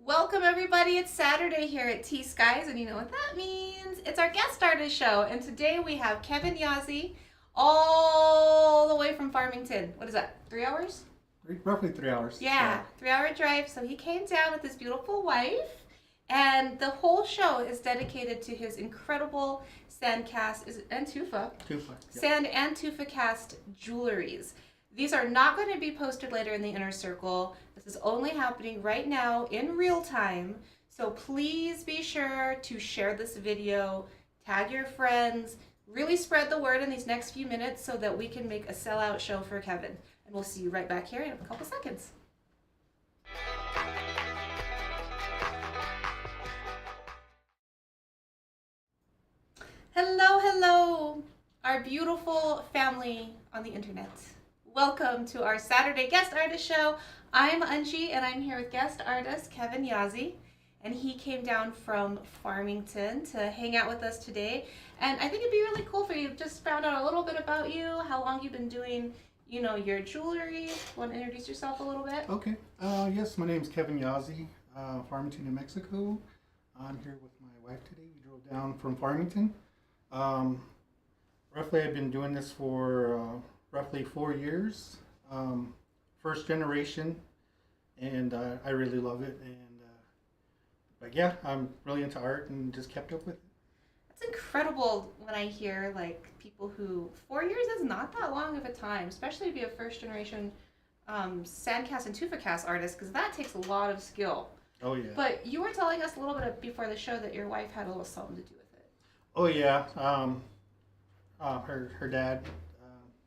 Welcome everybody, it's Saturday here at T.Skies, and you know what that means. It's our guest artist show, and today we have Kevin Yazzie all the way from Farmington. What is that, 3 hours? Roughly 3 hours. Yeah, 3 hour drive. So he came down with his beautiful wife, and the whole show is dedicated to his incredible sand cast and tufa. Tufa. Yep. Sand and tufa cast jewelries. These are not going to be posted later in the inner circle. This is only happening right now in real time. So please be sure to share this video, tag your friends, really spread the word in these next few minutes so that we can make a sellout show for Kevin. And we'll see you right back here in a couple seconds. Hello, hello, our beautiful family on the internet. Welcome to our Saturday guest artist show. I'm Unji, and I'm here with guest artist Kevin Yazzie, and he came down from Farmington to hang out with us today. And I think it'd be really cool for you. Just found out a little bit about you, how long you've been doing, your jewelry. Want to introduce yourself a little bit? Okay. Yes, my name's Kevin Yazzie, Farmington, New Mexico. I'm here with my wife today. We drove down from Farmington. Roughly, I've been doing this for roughly 4 years. First generation, and I really love it. And but yeah, I'm really into art and just kept up with it. It's incredible when I hear like people who 4 years is not that long of a time, especially to be a first generation sandcast and tufa cast artist, because that takes a lot of skill. Oh yeah. But you were telling us a little bit before the show that your wife had a little something to do with it. Oh yeah. Her dad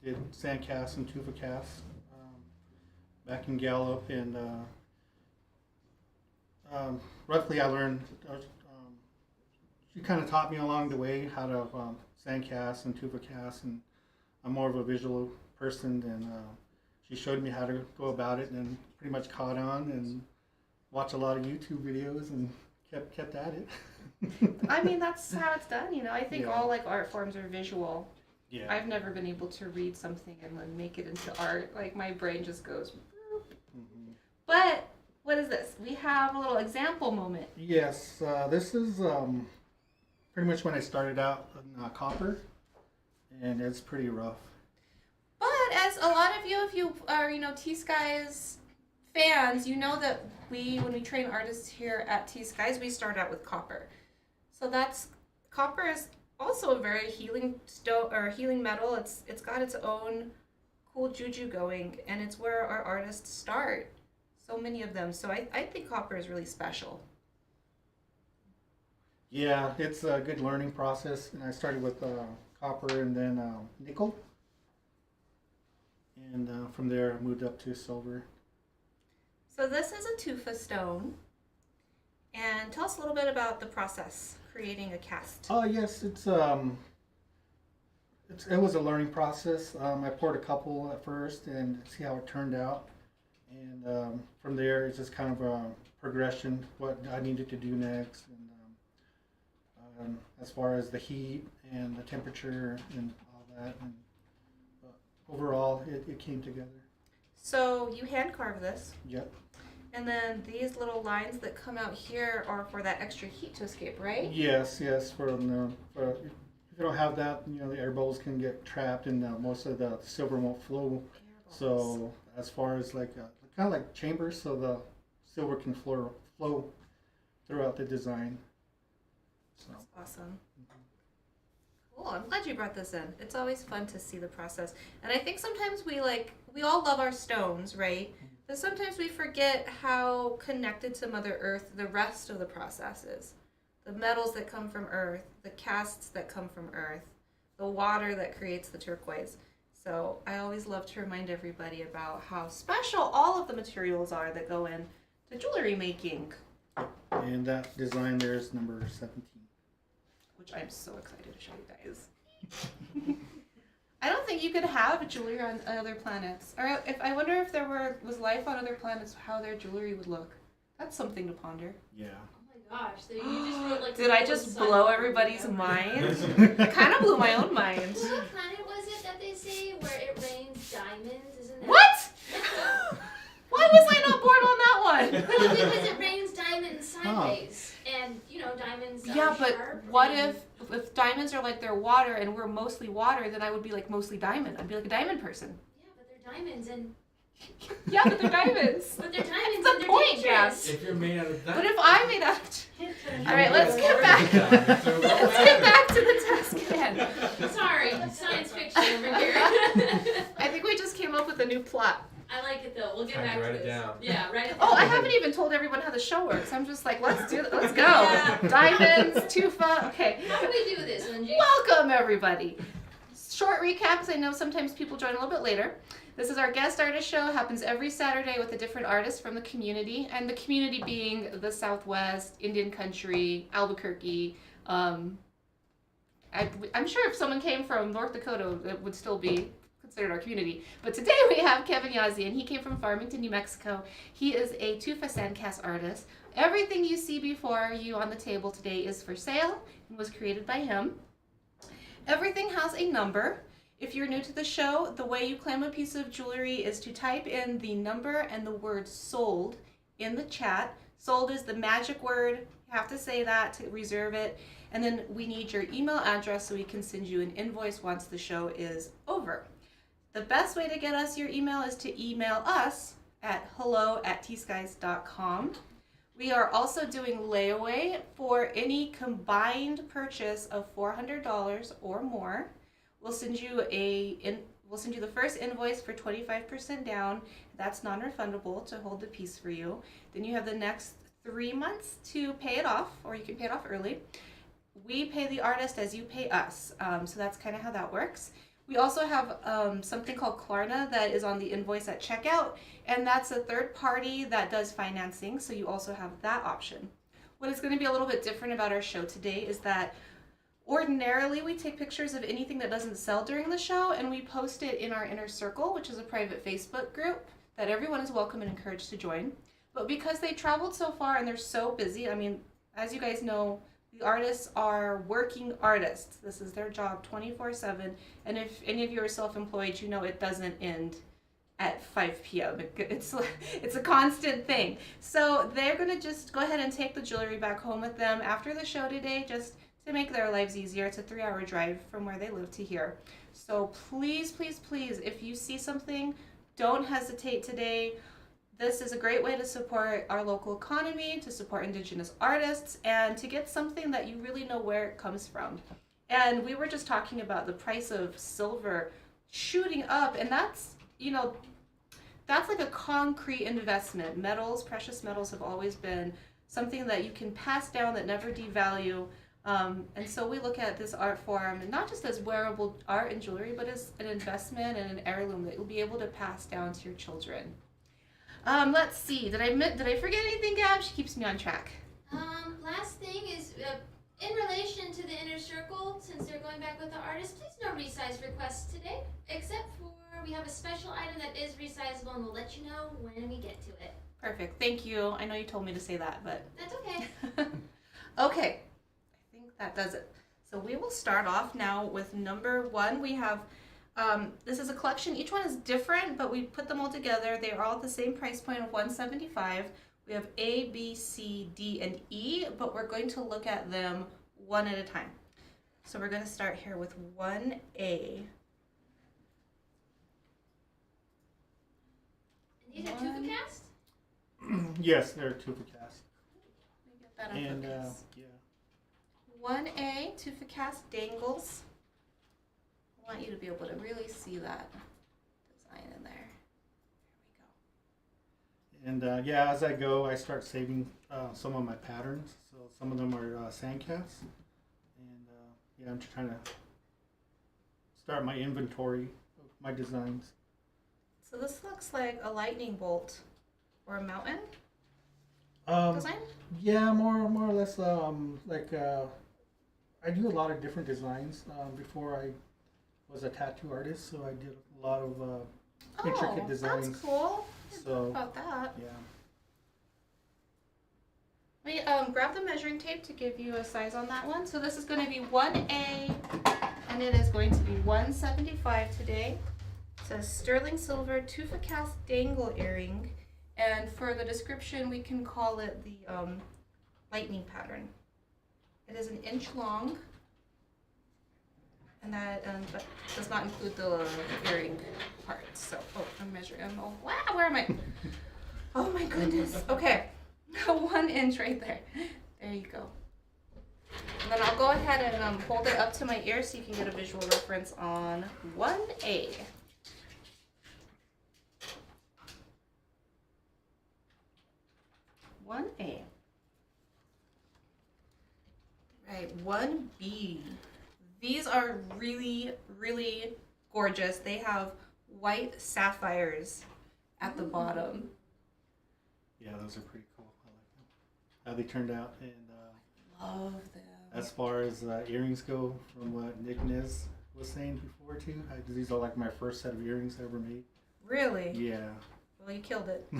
did sandcast and tufa cast back in Gallup, and roughly I learned. She kind of taught me along the way how to sandcast and tufa cast, and I'm more of a visual person, and she showed me how to go about it, and pretty much caught on and watched a lot of YouTube videos and kept at it. I mean, that's how it's done, I think all like art forms are visual. Yeah. I've never been able to read something and then make it into art. Like my brain just goes. Mm-hmm. But what is this? We have a little example moment. Yes, this is pretty much when I started out in copper, and it's pretty rough. But as a lot of you, if you are, T.Skies fans, you know that when we train artists here at T.Skies, we start out with copper. So copper is also a very healing stone or healing metal. It's got its own cool juju going, and it's where our artists start. So many of them. So I think copper is really special. Yeah, it's a good learning process, and I started with copper and then nickel, and from there I moved up to silver. So this is a tufa stone, and tell us a little bit about the process creating a cast. Oh yes, it was a learning process. I poured a couple at first and see how it turned out, and from there it's just kind of a progression, what I needed to do next, and as far as the heat and the temperature and all that, and overall it came together. So you hand carve this. Yep. And then these little lines that come out here are for that extra heat to escape, right? Yes. For if you don't have that, the air bubbles can get trapped, and most of the silver won't flow. So as far as like kind of like chambers, so the silver can flow throughout the design. So. That's awesome. Cool. I'm glad you brought this in. It's always fun to see the process. And I think sometimes we all love our stones, right? But sometimes we forget how connected to Mother Earth the rest of the process is. The metals that come from Earth, the casts that come from Earth, the water that creates the turquoise. So I always love to remind everybody about how special all of the materials are that go in to jewelry making. And that design there is number 17. Which I'm so excited to show you guys. I don't think you could have jewelry on other planets. Or I wonder if there was life on other planets, how their jewelry would look. That's something to ponder. Yeah. Oh my gosh, so you just wrote like. Did I just blow everybody's mind? I kind of blew my own mind. What planet was it that they say where it rains diamonds? Isn't that? What? Why was I not born on that one? Well, because it rains diamonds sideways, and diamonds. Yeah, are but sharp what and- if diamonds are like they're water and we're mostly water, then I would be like mostly diamond. I'd be like a diamond person. Yeah, but they're diamonds, and Yeah, but they're diamonds. but they're diamonds, the and they're point, dangerous. Gabs. If you're made out of But that. if I made out. All right, let's get back. Let's get back to the task at hand. Sorry, science fiction over here. I think we just came up with a new plot. I like it though. We'll get Time to back to write it this. down. Yeah, write it down. Oh, I haven't even told everyone how the show works. I'm just like, let's do it. Let's go. Yeah. Diamonds, tufa. Okay. How do we do this, Unji? Welcome, everybody. Short recap, because I know sometimes people join a little bit later. This is our guest artist show. Happens every Saturday with a different artist from the community, and the community being the Southwest, Indian country, Albuquerque. I'm sure if someone came from North Dakota, it would still be considered our community. But today we have Kevin Yazzie, and he came from Farmington, New Mexico. He is a tufa sandcast artist. Everything you see before you on the table today is for sale and was created by him. Everything has a number. If you're new to the show, the way you claim a piece of jewelry is to type in the number and the word sold in the chat. Sold is the magic word. You have to say that to reserve it. And then we need your email address so we can send you an invoice once the show is over. The best way to get us your email is to email us at hello@tskies.com. We are also doing layaway for any combined purchase of $400 or more. We'll send you the first invoice for 25% down. That's non-refundable to hold the piece for you. Then you have the next 3 months to pay it off, or you can pay it off early. We pay the artist as you pay us, so that's kind of how that works. We also have something called Klarna that is on the invoice at checkout, and that's a third party that does financing, so you also have that option. What is going to be a little bit different about our show today is that ordinarily we take pictures of anything that doesn't sell during the show and we post it in our inner circle, which is a private Facebook group that everyone is welcome and encouraged to join. But because they traveled so far and they're so busy, I mean, as you guys know, the artists are working artists. This is their job 24/7. And if any of you are self-employed, you know it doesn't end at 5 p.m. It's a constant thing. So they're going to just go ahead and take the jewelry back home with them after the show today, just to make their lives easier. It's a 3-hour drive from where they live to here. So please, please, please, if you see something, don't hesitate today. This is a great way to support our local economy, to support Indigenous artists, and to get something that you really know where it comes from. And we were just talking about the price of silver shooting up, and that's like a concrete investment. Metals, precious metals have always been something that you can pass down that never devalue. And so we look at this art form not just as wearable art and jewelry, but as an investment and an heirloom that you'll be able to pass down to your children. Let's see. Did I forget anything, Gab? She keeps me on track. Last thing is, in relation to the inner circle, since they're going back with the artist, please no resize requests today, except for we have a special item that is resizable, and we'll let you know when we get to it. Perfect. Thank you. I know you told me to say that, but That's okay. okay. I think that does it. So we will start off now with number 1. We have this is a collection. Each one is different, but we put them all together. They are all at the same price point of $175. We have A, B, C, D, and E, but we're going to look at them one at a time. So we're going to start here with 1A. And these are tufa cast? Yes, they're tufa cast. Let me get that up And focus. yeah. 1A, tufa cast dangles. I want you to be able to really see that design in there. There we go. And yeah, as I go, I start saving some of my patterns. So some of them are sand casts. And yeah, I'm just trying to start my inventory of my designs. So this looks like a lightning bolt or a mountain design? Yeah, more or less. I do a lot of different designs before I was a tattoo artist, so I did a lot of intricate designs. That's cool. I didn't So, know about that. yeah. We grab the measuring tape to give you a size on that one. So this is going to be 1A, and it is going to be $175 today. It says sterling silver tufa cast dangle earring, and for the description, we can call it the lightning pattern. It is 1 inch long, and that but does not include the earring parts. So, oh, I'm measuring. Oh, wow, where am I? Oh my goodness. Okay, 1 inch right there. There you go. And then I'll go ahead and hold it up to my ear so you can get a visual reference on 1A. Right, 1B. These are really, really gorgeous. They have white sapphires at the bottom. Yeah, those are pretty cool. I like them. How they turned out. And Love them. as far as earrings go, from what Nick Nez was saying before too, these are like my first set of earrings I ever made. Really? Yeah. Well, you killed it.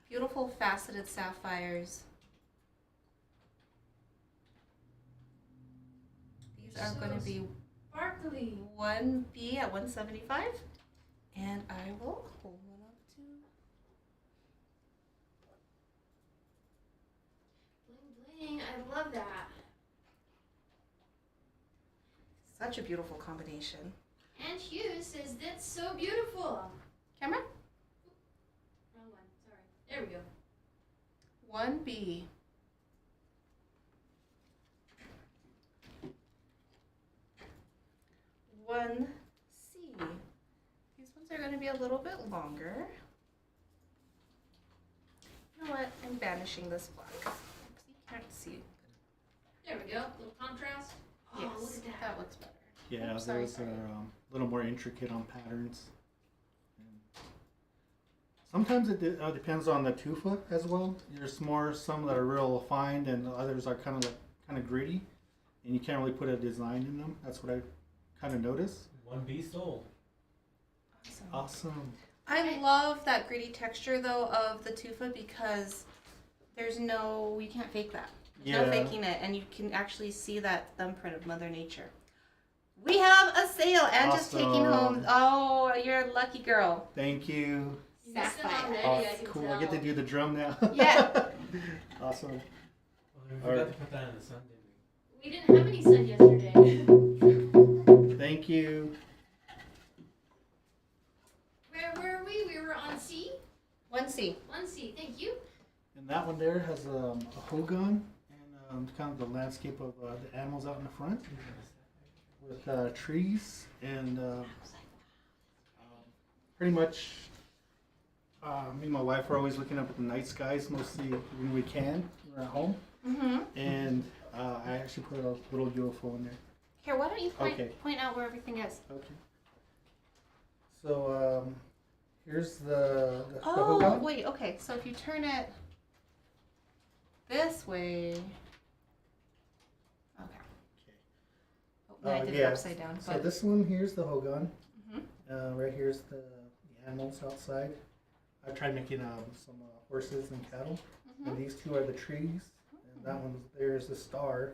Beautiful faceted sapphires. These are going to be Sparkly. 1B at 175, and I will hold one up to. Bling bling. I love that. Such a beautiful combination. And Hughes says that's so beautiful. Camera? Wrong one. Sorry. There we go. 1B. One C. These ones are going to be a little bit longer. You know what? I'm banishing this black. Because you can't see. There we go. Little contrast. Oh, Yes, look at that. that looks better. Yeah, Oops, sorry, those sorry. are a little more intricate on patterns. And sometimes it depends on the tufa as well. There's some that are real fine, and others are kind of gritty, and you can't really put a design in them. That's what I kind of noticed. 1B sold. Awesome. I love that gritty texture though of the tufa because you can't fake that. There's no faking it, and you can actually see that thumbprint of Mother Nature. We have a sale and just taking home. Oh, you're a lucky girl. Thank you. You missed them Sapphire. already, Oh, I can cool. tell. I get to do the drum now. Yeah. Awesome. Well, we All forgot right. to put that in the sun, didn't we? We didn't have any sun yesterday. Thank you. Where were we? We were on C. 1C. 1C. Thank you. And that one there has a hogan and kind of the landscape of the animals out in the front with trees and pretty much me and my wife are always looking up at the night skies mostly when we can. We're at home. Mm-hmm. And I actually put a little UFO in there. Here, why don't you Okay. point out where everything is? Okay. So here's the Oh, hogan. wait, okay. So if you turn it this way. Okay. Oh, no, I did it yeah. upside down. So But this one here's the hogan. Mhm. Right here's the animals outside. I tried making some horses and cattle. And these two are the trees. And that one there's the star.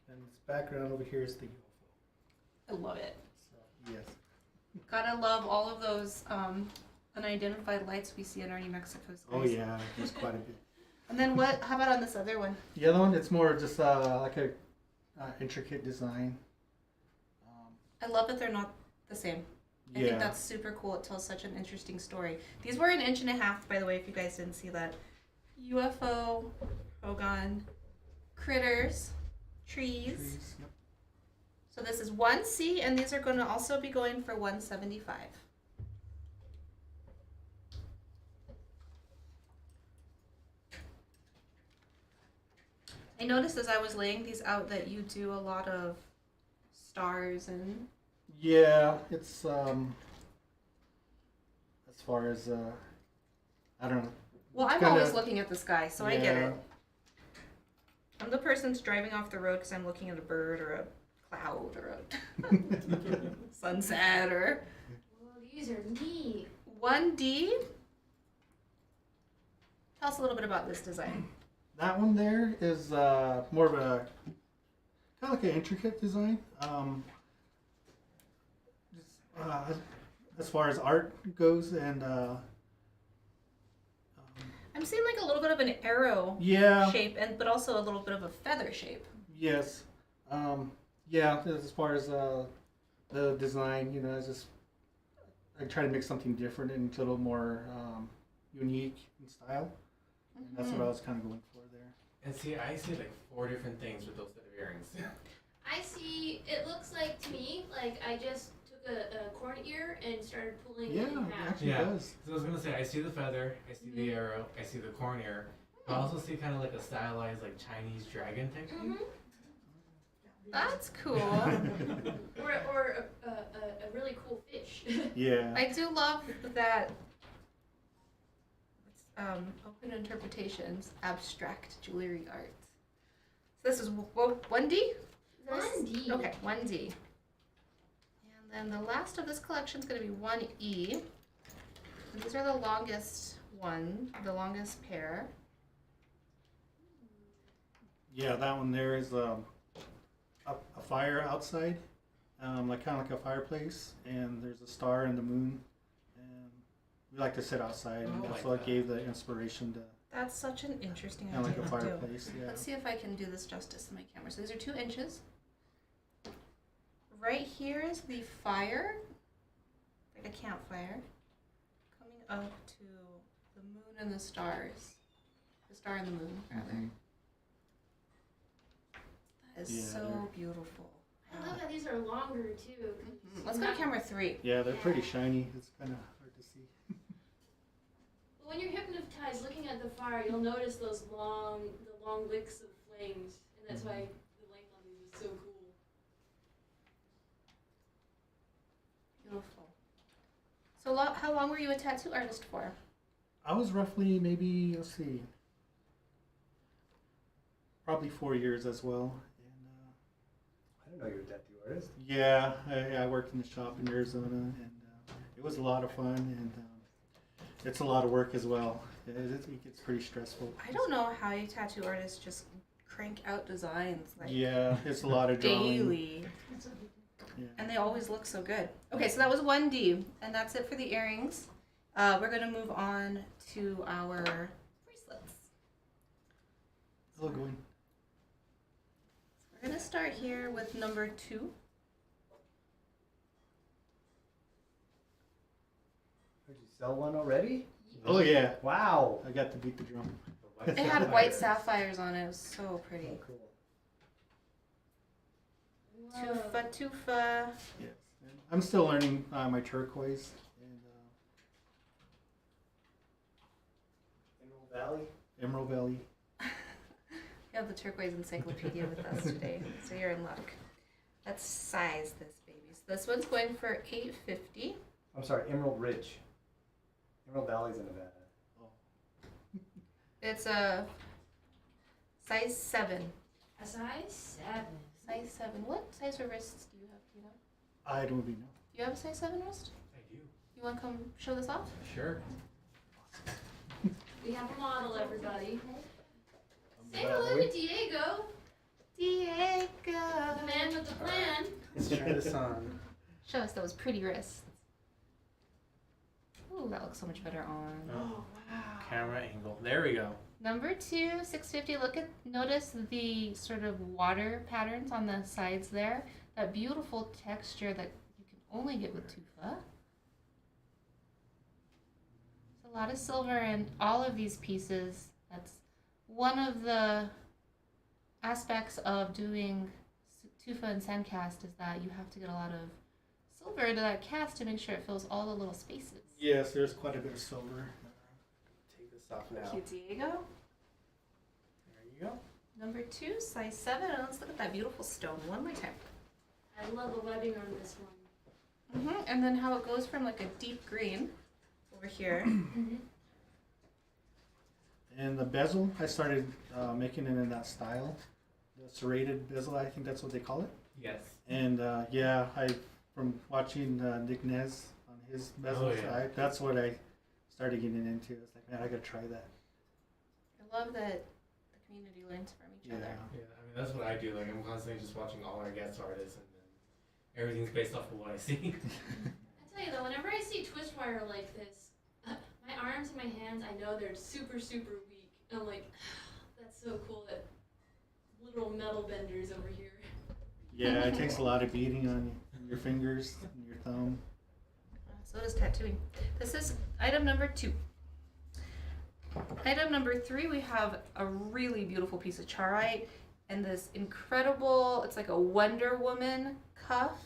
And this background over here is the UFO. I love it. So, yes. Gotta love all of those unidentified lights we see in our New Mexico skies. Oh yeah, there's quite a bit. And then what? How about on this other one? The other one, it's more just like a intricate design. I love that they're not the same. I think that's super cool. It tells such an interesting story. These were 1.5 inches, by the way, if you guys didn't see that. UFO, hogan, critters, trees. Yep. So this is 1C, and these are going to also be going for 175. I noticed as I was laying these out that you do a lot of stars and Yeah, it's as far as I don't know. well, I'm Kinda- always looking at the sky, so I get Yeah. it. I'm the person who's driving off the road because I'm looking at a bird or a cloud or a sunset or Well, these are neat. 1D. Tell us a little bit about this design. That one there is more of a kind of like an intricate design. As far as art goes, and I'm I'm seeing like a little bit of an arrow Yeah. shape, but also a little bit of a feather shape. Yes. Yeah. As far as the design, I try to make something different and a little more unique in style. And that's what I was kind of going for there. And see, I see like 4 different things with those set of earrings. I see, it looks like to me, like I just took a corn ear and started pulling it in Yeah, it half. actually Yeah. does. So I was gonna say, I see the feather, I see the arrow, I see the corn ear. I also see kind of like a stylized like Chinese dragon type thing. Mm-hmm. That's cool. Or a really cool fish. Yeah. I do love that open interpretations, abstract jewelry art. So this is 1D? 1D. Okay, 1D. And then the last of this collection is going to be 1E. And these are the longest the longest pair. Yeah, that one there is a fire outside, like kind of like a fireplace, and there's a star and the moon, and we like to sit outside, and Oh, that's like what that. gave the inspiration to That's such an interesting kind of idea like a to do. fireplace. Yeah. Let's see if I can do this justice in my camera. So these are 2 inches. Right here is the fire, like a campfire, coming up to the moon and the stars. The star and the moon, rather. Mhm. That is Yeah, so they're- beautiful. I love that these are longer too. 'Cause Let's go to camera 3. Yeah, they're pretty shiny. It's kind of hard to see. But when you're hypnotized looking at the fire, you'll notice the long licks of flames, and that's why the length on these is so cool. Beautiful. So how long were you a tattoo artist for? I was roughly maybe, let's see, probably 4 years as well. And I didn't know you were a tattoo artist. yeah, I worked in the shop in Arizona, and it was a lot of fun, and it's a lot of work as well. It gets pretty stressful. I don't know how you tattoo artists just crank out designs like Yeah, it's a lot of drawing. daily. Yeah. And they always look so good. Okay, so that was 1D, and that's it for the earrings. We're going to move on to our bracelets. Still going. We're going to start here with number 2. Did you sell one already? Oh yeah, Wow. I got to beat the drum. The It had white sapphires on it. It was so pretty. Oh, cool. Tufa. Yes, and I'm still learning my turquoise and Emerald Valley. Emerald Valley. We have the turquoise encyclopedia with us today, so you're in luck. Let's size this baby. So this one's going for $8.50. I'm sorry, Emerald Ridge. Emerald Valley's in Nevada. It's a size 7. A size 7. Size 7. What size of wrists do you have, Tina? I don't really know. Do you have a size 7 wrist? I do. You want to come show this off? Sure. We have a model, everybody. Say hello to Diego, Diego! the man with the plan. Let's try this on. Show us those pretty wrists. Ooh, that looks so much better on. Oh, camera angle. There we go. Number 2, $6.50. Notice the sort of water patterns on the sides there. That beautiful texture that you can only get with tufa. There's a lot of silver in all of these pieces. That's one of the aspects of doing tufa and sand cast is that you have to get a lot of silver into that cast to make sure it fills all the little spaces. Yes, there's quite a bit of silver. Take this off now. Cute, Diego. There you go. Number 2, size 7. And let's look at that beautiful stone one more time. I love the webbing on this one. And then how it goes from like a deep green over here. And the bezel, I started making it in that style. The serrated bezel, I think that's what they call it. Yes. And yeah, from watching Nick Nez on his bezels, Oh, yeah. that's what I started getting into. It's like, man, I gotta try that. I love that the community learns from each Yeah. other. Yeah, I mean that's what I do. Like I'm constantly just watching all our guest artists, and then everything's based off of what I see. I tell you though, whenever I see twist wire like this, my My arms and my hands, I know they're super, super weak. I'm like, that's so cool that literal metal benders over here. Yeah, it takes a lot of beating on your fingers and your thumb. So does tattooing. This is item number 2. Item number 3, we have a really beautiful piece of charite and this incredible, it's like a Wonder Woman cuff.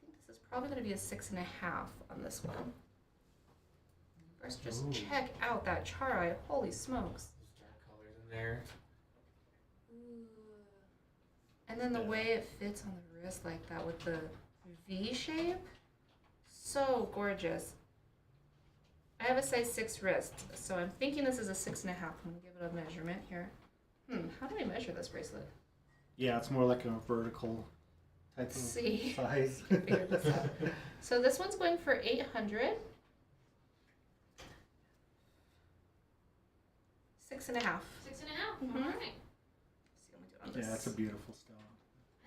I think this is probably going to be a 6.5 on this one. First, just Ooh. check out that charite. Holy smokes. Those dark colors in there. Ooh. And then the Yeah. way it fits on the wrist like that with the V shape. So gorgeous. I have a size 6 wrist, so I'm thinking this is a 6.5. I'm going to give it a measurement here. How do we measure this bracelet? Yeah, it's more like a vertical type of Let's see. size. Figure this out. So this one's going for 800. 6.5. 6.5. Mhm. All right. See, I'm gonna do it on this. Yeah, it's a beautiful stone.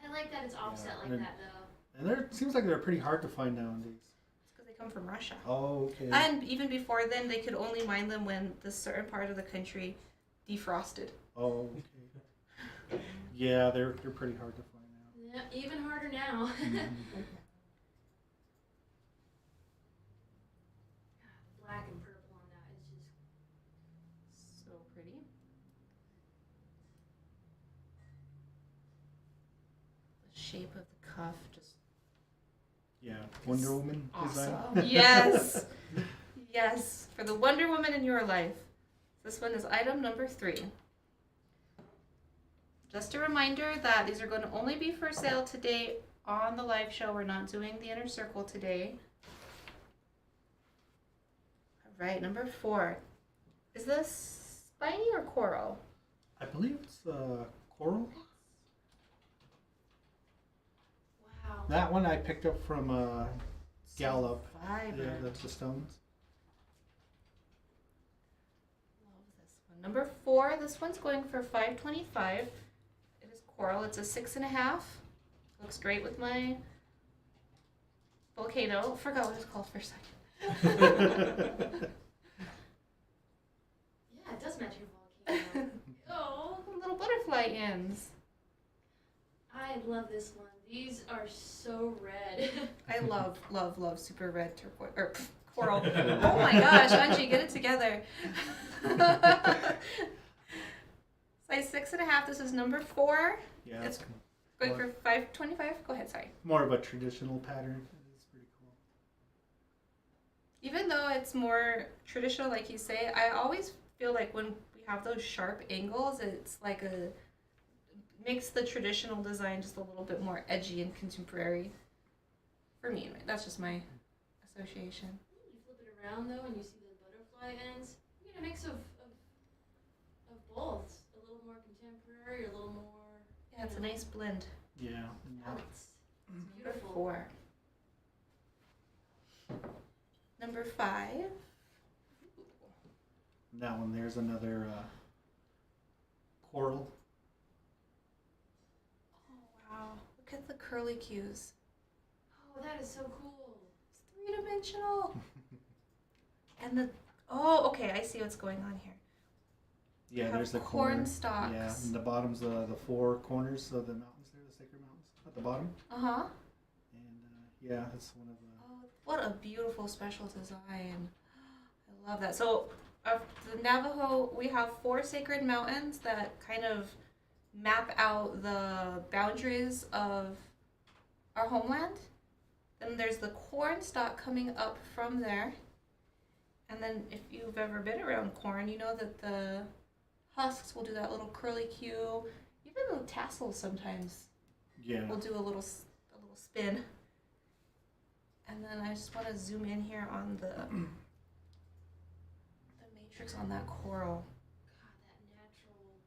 I like that it's offset Yeah, like and- that though. And it seems like they're pretty hard to find nowadays. It's because they come from Russia. Oh, okay. And even before then, they could only mine them when the certain part of the country defrosted. Oh, okay. Yeah, they're pretty hard to find now. Yeah, even harder now. Mhm. Black and purple on that is just So pretty. The shape of the cuff just Yeah, Wonder Woman design. awesome. Yes. Yes. For the Wonder Woman in your life. This one is item number 3. Just a reminder that these are going to only be for sale today on the live show. We're not doing the inner circle today. All right, number 4. Is this spiny or coral? I believe it's coral. wow. That one I picked up from Gallup. So Yeah, vibrant. that's the stones. Love this one. Number 4. This one's going for $5.25. It is coral. It's a 6.5. Looks great with my volcano. Forgot what it's called for a second. Yeah, it does match your volcano. Oh, Little butterfly ends. I love this one. These are so red. I love, love, love super red turquoise or coral. Oh my gosh, Angie, get it together. Size 6.5. This is number 4. Yeah, It's it's going for $5.25. Go ahead, sorry. more of a traditional pattern. It's pretty cool. Even though it's more traditional, like you say, I always feel like when we have those sharp angles, it's like makes the traditional design just a little bit more edgy and contemporary. For me, anyway. That's just my association. You flip it around though, and you see the butterfly ends. You get a mix of both. A little more contemporary, a little more. Yeah, it's a nice blend. Yeah. Oh, it's Number beautiful. 4. Number 5. That one there's another coral. Oh wow! Look at the curly cues. Oh, that is so cool. It's 3-dimensional. And okay, I see what's going on here. Yeah, Have there's the corn corner. stalks. Yeah, and the bottom's the 4 corners of the mountains there, the sacred mountains at the bottom. Uh-huh. And yeah, that's one of the. Oh, what a beautiful special design. I love that. So, of the Navajo, we have 4 sacred mountains that kind of map out the boundaries of our homeland. Then there's the corn stalk coming up from there. And then if you've ever been around corn, you know that the husks will do that little curly cue. Even the tassels sometimes Yeah. will do a little spin. And then I just want to zoom in here on the matrix on that coral. God, that natural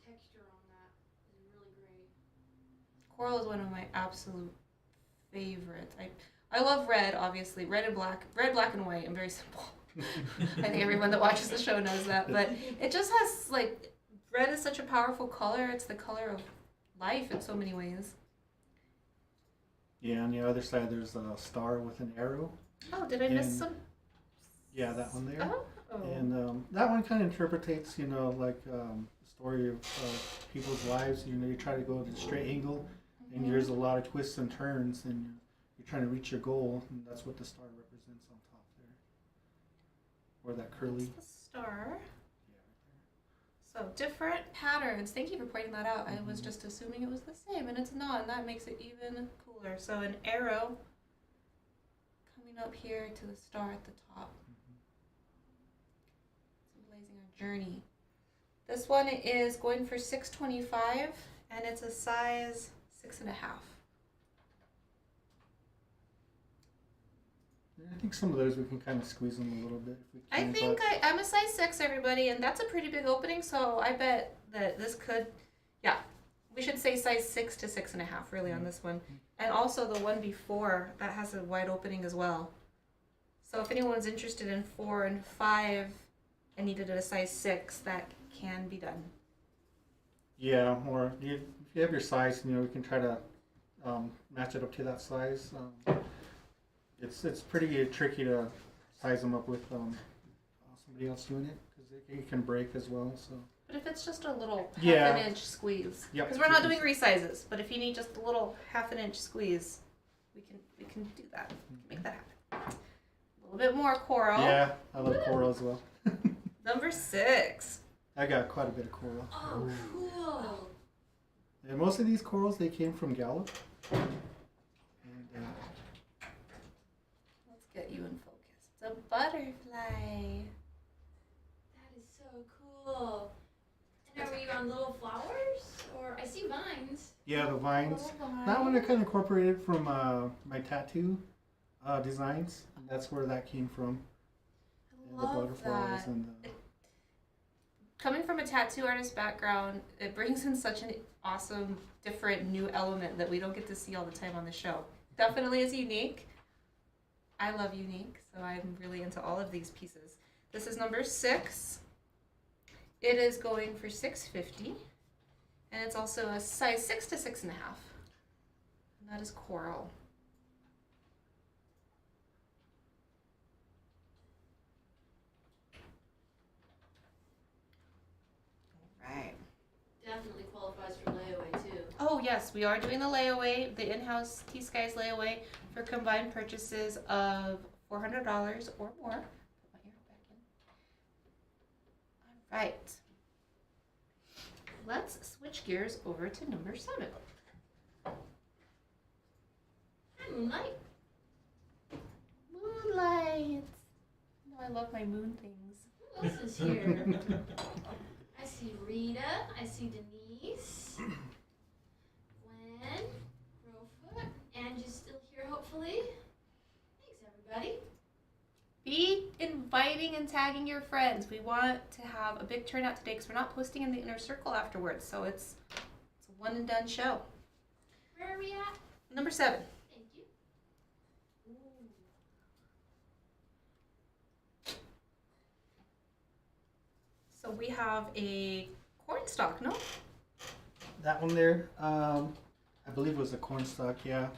texture on that is really great. Coral is one of my absolute favorites. I love red, obviously. Red, black, and white. I'm very simple. I think everyone that watches the show knows that. But it just has, like, red is such a powerful color. It's the color of life in so many ways. Yeah, on the other side there's a star with an arrow. Oh, did I miss And- some Yeah, that one there. Oh. And that one kind of interpretates, like the story of people's lives. You try to go to the straight angle, and there's a lot of twists and turns, and you're trying to reach your goal, and that's what the star represents on top there. Or that curly. That's the star. Yeah, So different patterns. Thank you for pointing that out. I was just assuming it was the same, and it's not, and that makes it even cooler. So an arrow coming up here to the star at the top. Symbolizing our journey. This one is going for $6.25, and it's a size 6.5. I think some of those we can kind of squeeze them a little bit if we I can. think I'm a size 6, everybody, and that's a pretty big opening, so I bet that this could, we should say size 6 to 6.5 really on this one. And also the one before, that has a wide opening as well. So if anyone's interested in 4 and 5 and needed a size 6, that can be done. Yeah, or if you have your size, we can try to match it up to that size. It's pretty tricky to size them up with somebody else doing it because it can break as well. So. But if it's just a little Yeah. half an inch squeeze, Yep. because we're not doing resizes, but if you need just a little half an inch squeeze, we can do that. We can make that happen. A little bit more coral. Yeah, I love coral as well. Number 6. I got quite a bit of coral. Oh, cool. And most of these corals, they came from Gallup. And, Let's get you in focus. It's a butterfly. That is so cool. And are we on little flowers? Or I see vines. yeah, the vines. Little That one I vine. kind of incorporated from my tattoo designs. And that's where that came from. And I the love butterflies that. and Coming from a tattoo artist background, it brings in such an awesome, different, new element that we don't get to see all the time on the show. Definitely is unique. I love unique, so I'm really into all of these pieces. This is number 6. It is going for $6.50, and it's also a size 6 to 6.5. And that is coral. Right. Definitely qualifies for layaway too. Oh yes, we are doing the layaway, the in-house T.Skies layaway for combined purchases of $400 or more. Put my ear back in. All right. Let's switch gears over to number 7. Moonlight. Moonlight. No, I love my moon things. Who else is here? I see Rita. I see Denise. Gwen. Crowfoot. Angie's still here, hopefully. Thanks, everybody. Be inviting and tagging your friends. We want to have a big turnout today because we're not posting in the inner circle afterwards, so it's a one and done show. Where are we at? Number 7. Thank you. Ooh. So we have a corn stalk, no? that one there, I believe it was a corn stalk, yeah.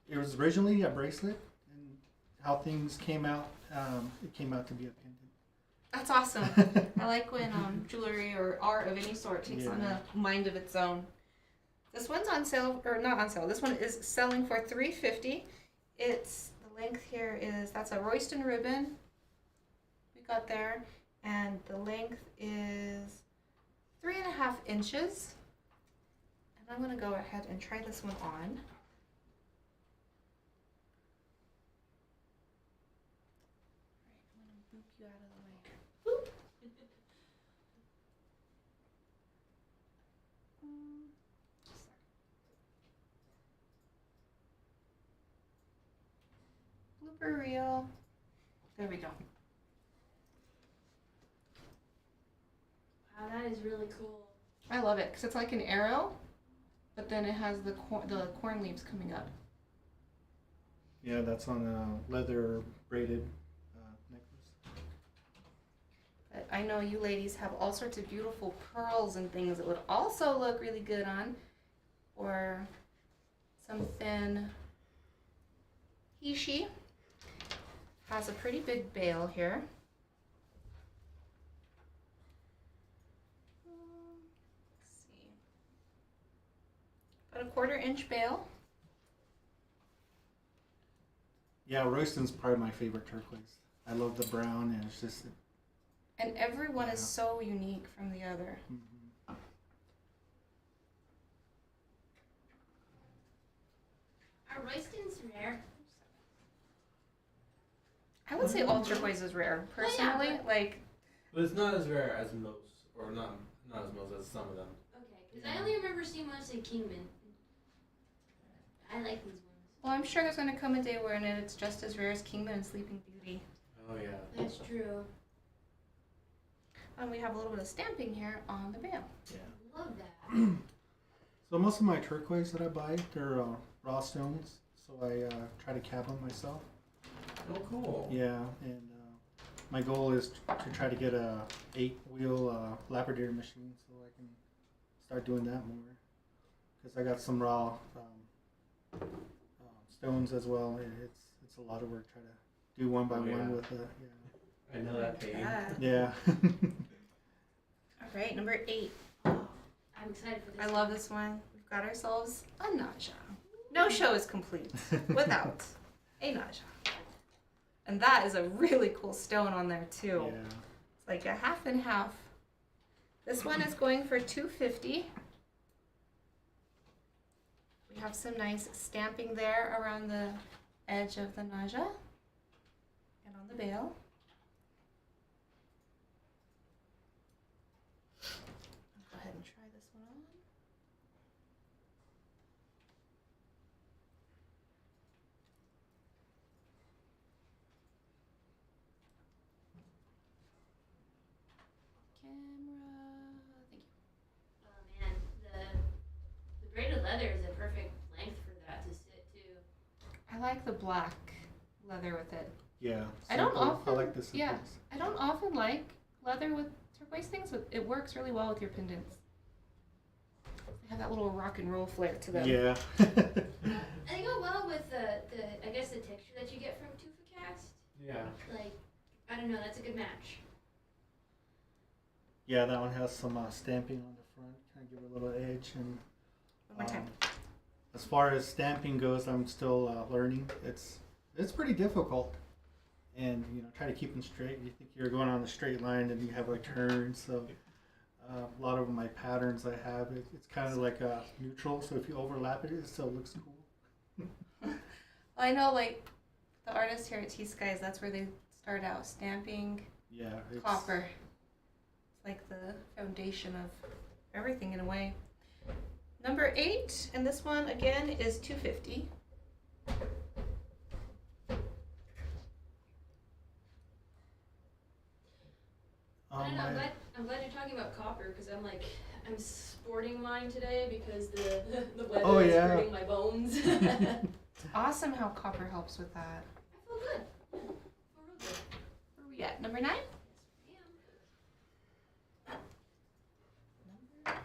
It was originally a bracelet, and how things came out, it came out to be a pendant. That's awesome. I like when jewelry or art of any sort takes on a mind of its own. This one's on sale, or not on sale. This one is selling for $3.50. It's the length here is that's a Royston ribbon we got there, and the length is 3.5 inches. And I'm gonna go ahead and try this one on. I'm gonna boop you out of the way. Boop. Blooper reel. There we go. Wow, that is really cool. I love it because it's like an arrow, but then it has the corn leaves coming up. Yeah, that's on a leather braided necklace. But I know you ladies have all sorts of beautiful pearls and things that would also look really good on, or some thin hishi. Has a pretty big bail here. Let's see. About a 1/4-inch bail. Yeah, Royston's probably my favorite turquoise. I love the brown, and it's just. And every one is Yeah. so unique from the other. Mhm. Are Roystons rare? I would say all turquoise is rare, personally. but- Like, But it's not as rare as most, or not as most as some of them. Okay, because I only remember seeing one say Kingman. I like these ones. well, I'm sure there's going to come a day where it's just as rare as Kingman and Sleeping Beauty. Oh yeah. That's true. And we have a little bit of stamping here on the bail. Yeah. Love that. So most of my turquoise that I buy, they're raw stones. So I try to cap them myself. Oh cool. Yeah, and my goal is to try to get a 8-wheel lapidator machine so I can start doing that more. Because I got some raw stones as well. And it's a lot of work trying to do one by Oh, one yeah. with I know that pain. yeah. All right, number 8. I'm excited for this. I love this one. We've got ourselves a Naja. No show is complete without a Naja. And that is a really cool stone on there too. Yeah. It's like a half and half. This one is going for $250. We have some nice stamping there around the edge of the Naja and on the bail. I'll go ahead and try this one on. Camera, thank you. Oh man, the braided leather is a perfect length for that to sit too. I like the black leather with it. Yeah. I don't simple. often- I like the yeah. simples. I don't often like leather with turquoise things, but it works really well with your pendants. They have that little rock and roll flair to them. Yeah. And they go well with the I guess the texture that you get from tufa cast. Yeah. Like, I don't know, that's a good match. Yeah, that one has some stamping on the front, kind of give it a little edge. And One more time. as far as stamping goes, I'm still learning. It's pretty difficult, and try to keep them straight. You think you're going on a straight line, and you have like turns. So a lot of my patterns I have, it's kind of like a neutral. So if you overlap it, it still looks cool. Well, I know, like, the artists here at T.Skies, that's where they start out stamping Yeah. It's, copper. It's like the foundation of everything in a way. Number 8, and this one again is $250. I don't know, I'm glad you're talking about copper because I'm sporting mine today because the weather Oh, is yeah. hurting my bones. I feel It's awesome how copper helps with that. good. I feel real good. Where are we at? Number 9? Yes, ma'am. Number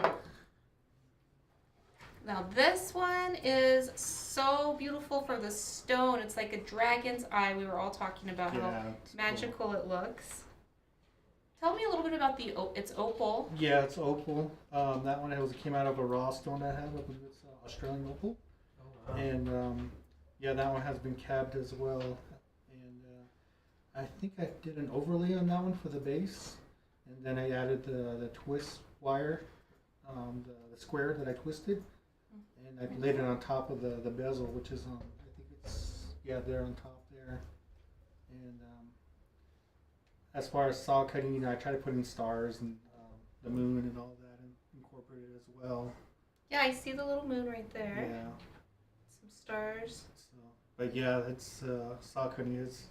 9. Now this one is so beautiful for the stone. It's like a dragon's eye. We were all talking about how Yeah. It's cool. magical it looks. Tell me a little bit about it's opal. Yeah, it's opal. That one came out of a raw stone I have. I believe it's Australian opal. Oh wow. And yeah, that one has been cabbed as well. And I think I did an overlay on that one for the base, and then I added the twist wire, the square that I twisted, and I laid it on top of the bezel, which is I think it's there on top there. And as far as saw cutting, I try to put in stars and the moon and all that, and incorporate it as well. Yeah, I see the little moon right there. Yeah. Some stars. So, but yeah, it's saw cutting it's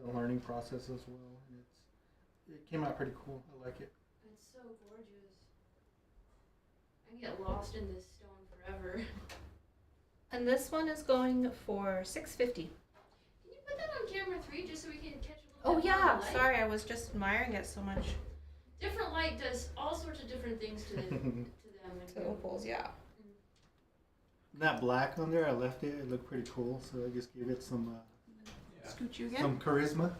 a learning process as well, and it came out pretty cool. I like it. It's so gorgeous. I can get lost in this stone forever. And this one is going for $650. Can you put that on camera 3 just so we can catch a Oh little bit more yeah, of the light? sorry, I was just admiring it so much. Different light does all sorts of different things to them. To opals, yeah. That black on there, I left it. It looked pretty cool, so I just gave it some Scoot you again. Some charisma.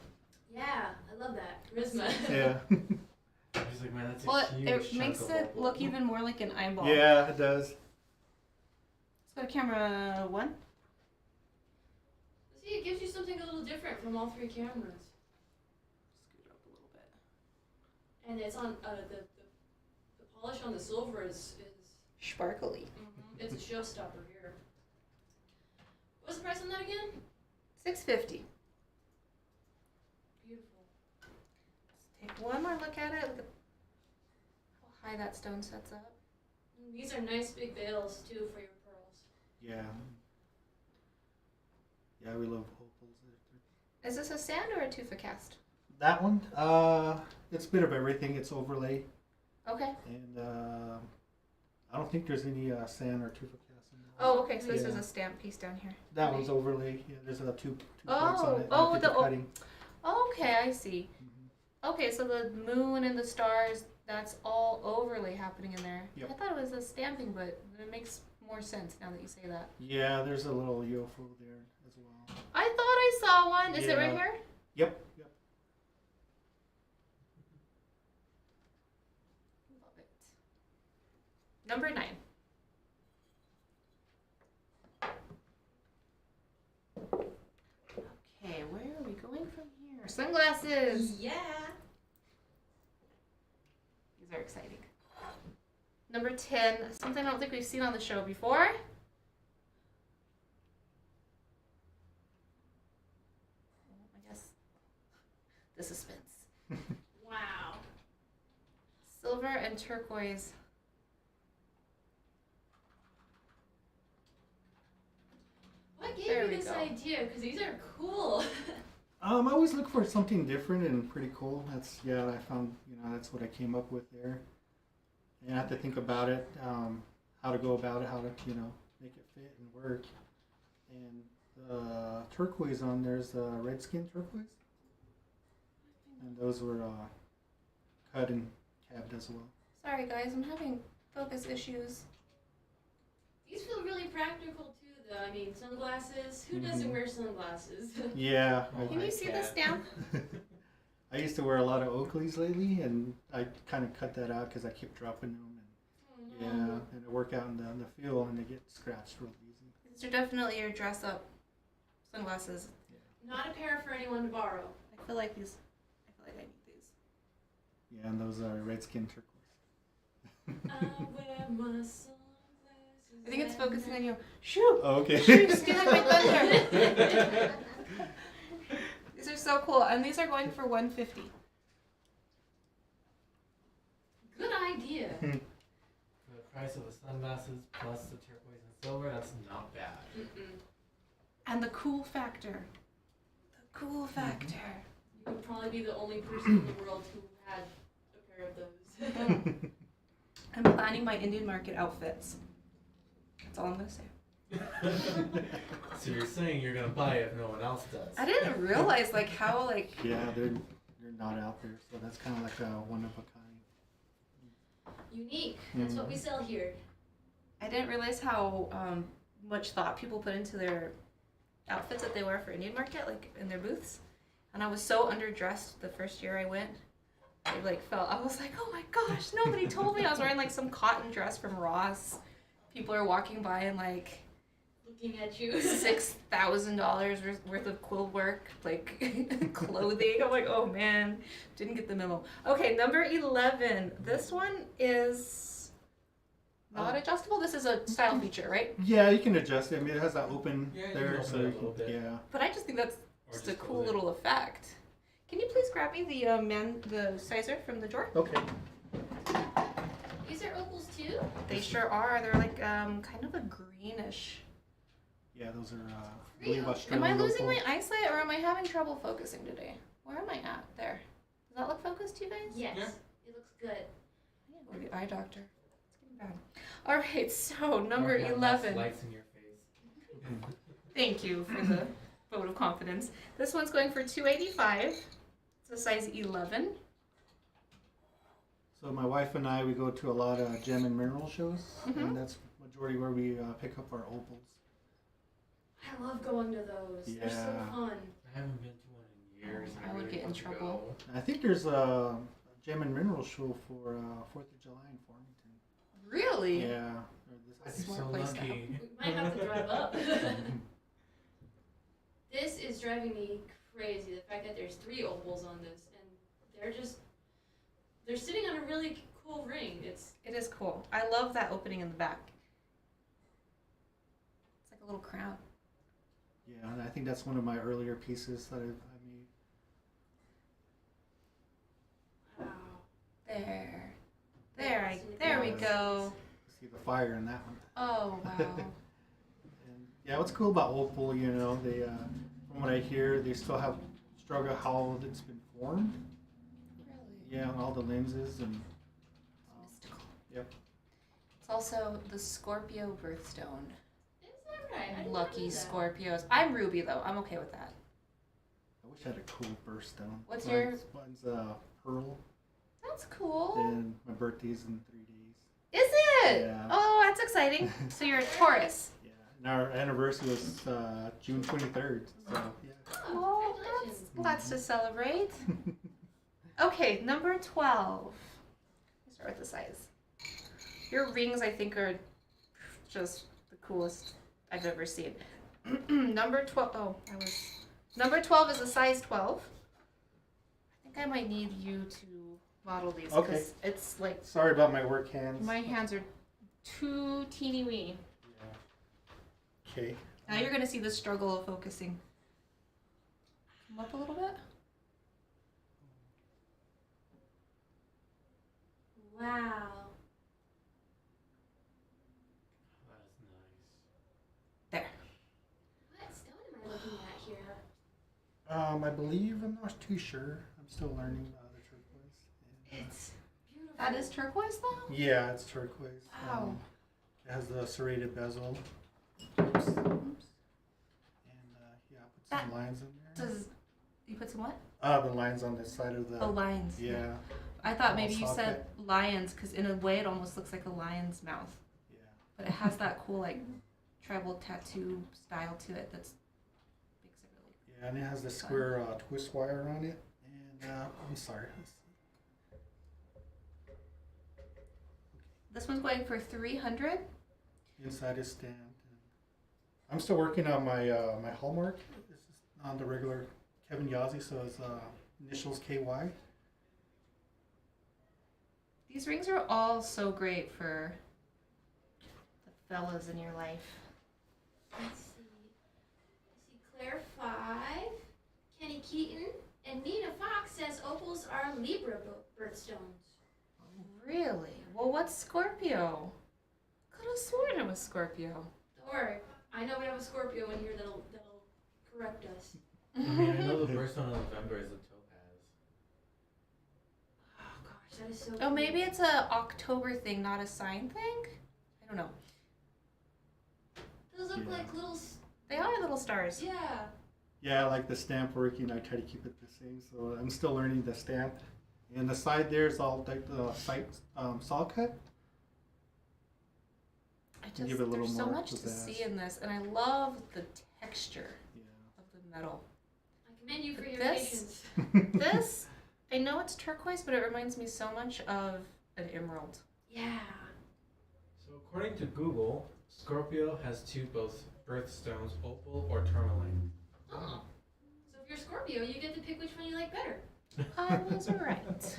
Yeah, I love that. Charisma. Yeah. I'm just like, man, that's a Well, huge it chunk makes of it opal. look even more like an eyeball. Yeah, it does. Let's go to camera 1. See, it gives you something a little different from all 3 cameras. Scoot up a little bit. And it's on, the polish on the silver is Sparkly. it's a showstopper here. What's the price on that again? $6.50. Beautiful. Let's take one more look at it. Look at how high that stone sets up. And these are nice big veils too for your pearls. Yeah. Yeah, we love opals. Is this a sand or a tufa cast? That one, it's a bit of everything. It's overlay, Okay. and I don't think there's any sand or tufa cast in there. Oh, okay. So this is Yeah. a stamp piece down here. That one's overlay. Yeah, there's two Oh, points on it. oh, after the- cutting. Okay, I see. Okay, so the moon and the stars, that's all overlay happening in there. Yep. I thought it was a stamping, but it makes more sense now that you say that. Yeah, there's a little UFO there as well. I thought I saw one. Is it right Yeah. here? Yep. Love it. Number 9. Okay, where are we going from here? Sunglasses! Yeah. These are exciting. Number 10, something I don't think we've seen on the show before. I guess the suspense. Wow. Silver and turquoise. What gave There you we this go. idea? Because these are cool. I always look for something different and pretty cool. That's I found that's what I came up with there. And I have to think about it, how to go about it, how to make it fit and work. And the turquoise on there's the red skin turquoise, and those were cut and cabbed as well. Sorry guys, I'm having focus issues. These feel really practical too, though. I mean, sunglasses. Who doesn't wear sunglasses? Yeah. Oh, Can you I see can't. the stamp? I used to wear a lot of Oakleys lately, and I kind of cut that out because I kept dropping them. And and I work out in the field, and they get scratched real easy. These are definitely your dress up sunglasses. Not a pair for anyone to borrow. I feel like I need these. Yeah, and those are red skin turquoise. I wear my sunglasses. I think it's focusing on you. Shoot! Oh, okay. Shoot, stealing my thunder! These are so cool, and these are going for $150. Good idea. For the price of the sunglasses plus the turquoise and silver, that's not bad. And the cool factor. The cool factor. You would probably be the only person in the world who had a pair of those. I'm planning my Indian market outfits. That's all I'm gonna say. So you're saying you're gonna buy it if no one else does? I didn't realize how Yeah, they're not out there, so that's kind of like a one of a kind. Unique. That's what we sell here. I didn't realize how much thought people put into their outfits that they wear for Indian market, like in their booths. And I was so underdressed the first year I went. I was like, oh my gosh, nobody told me I was wearing like some cotton dress from Ross. People are walking by and like Looking at you. $6,000 worth of quill work, like clothing. I'm like, oh man, didn't get the memo. Okay, number 11. This one is not adjustable. This is a style feature, right? Yeah, you can adjust it. I mean, it has that open Yeah, you there, can so open it you a little can, bit. yeah. But I just think that's Or just a just cool close it. little effect. Can you please grab me the sizer from the drawer? Okay. These are opals too? They sure are. They're like kind of a greenish. Yeah, those are, I Real. believe Am Australian I losing opal. my eyesight or am I having trouble focusing today? Where am I at? There. Does that look focused to you guys? Yes. Yeah. It looks good. I need to go to the eye doctor. It's getting bad. All right, so number Or have less 11. lights in your face. Thank you for the vote of confidence. This one's going for $285. It's a size 11. So my wife and I, we go to a lot of gem and mineral shows, Mhm. and that's majority where we pick up our opals. I love going to those. They're so Yeah. fun. I haven't been to one in years. And I would really get in want to trouble. go. I think there's a gem and mineral show for 4th of July in Farmington. Really? Yeah. Or this, I think Smart So place now. lucky. We might have to drive up. This is driving me crazy. The fact that there's 3 opals on this, and they're sitting on a really cool ring. It is cool. I love that opening in the back. It's like a little crown. Yeah, and I think that's one of my earlier pieces that I made. Wow. There we go. See the fire in that one. Oh wow. And yeah, what's cool about opal, you know, they from what I hear, they still have struggle how it's been formed. Really? Yeah, and all the lenses and Mystical. yep. It's also the Scorpio birthstone. Is that right? I didn't Lucky know that. Scorpios. I'm Ruby though. I'm okay with that. I wish I had a cool birthstone. What's your- Mine's pearl, That's cool. and my birthday's in 3 days. Is it? Yeah. Oh, that's exciting. So you're a Taurus. Yeah, and our anniversary was June 23rd. So yeah. Oh, Oh, congratulations. lots to celebrate. Okay, number 12. Let's start with the size. Your rings, I think, are just the coolest I've ever seen. Number 12. Oh, Number 12 is a size 12. I think I might need you to model these because Okay. it's like Sorry about my work hands. my hands are too teeny wee. Yeah. Okay. Now you're gonna see the struggle of focusing. Come up a little bit. Wow. That is nice. There. What stone am I looking at here? I believe I'm not too sure. I'm still learning the turquoise. And, It's beautiful. That is turquoise though? yeah, it's turquoise. Wow. It has the serrated bezel. Oops. And yeah, put some lines in there. Does you put some what? The lines on the side of the. Oh, lions. Yeah. I thought maybe you Socket. said lions because in a way it almost looks like a lion's mouth, Yeah. but it has that cool like tribal tattoo style to it that's makes it really. Yeah, and it has the square twist wire on it. And I'm sorry. Let's see. This one's going for 300. Inside is stamped. And I'm still working on my my hallmark. This is on the regular Kevin Yazzie, so it's initials KY. These rings are all so great for the fellas in your life. Let's see. I see Claire 5, Kenny Keaton, and Nina Fox says opals are Libra birthstones. Really? Well, what's Scorpio? Could have sworn it was Scorpio. Don't worry. I know we have a Scorpio in here that'll correct us. I mean, I know the birthstone of November is a topaz. Oh gosh, that is so Oh, cool. maybe it's a October thing, not a sign thing? I don't know. Those look Yeah. like little They are little stars. yeah. Yeah, I like the stamp working. I try to keep it the same, so I'm still learning the stamp. And the side there is all like the side saw cut. I Give it a little there's so more much to pizzazz. see in this, and I love the texture Yeah. of the metal. I commend you for your This- patience. This, I know it's turquoise, but it reminds me so much of an emerald. Yeah. So according to Google, Scorpio has two both birthstones, opal or tourmaline. Oh. So if you're Scorpio, you get to pick which one you like better. I was right.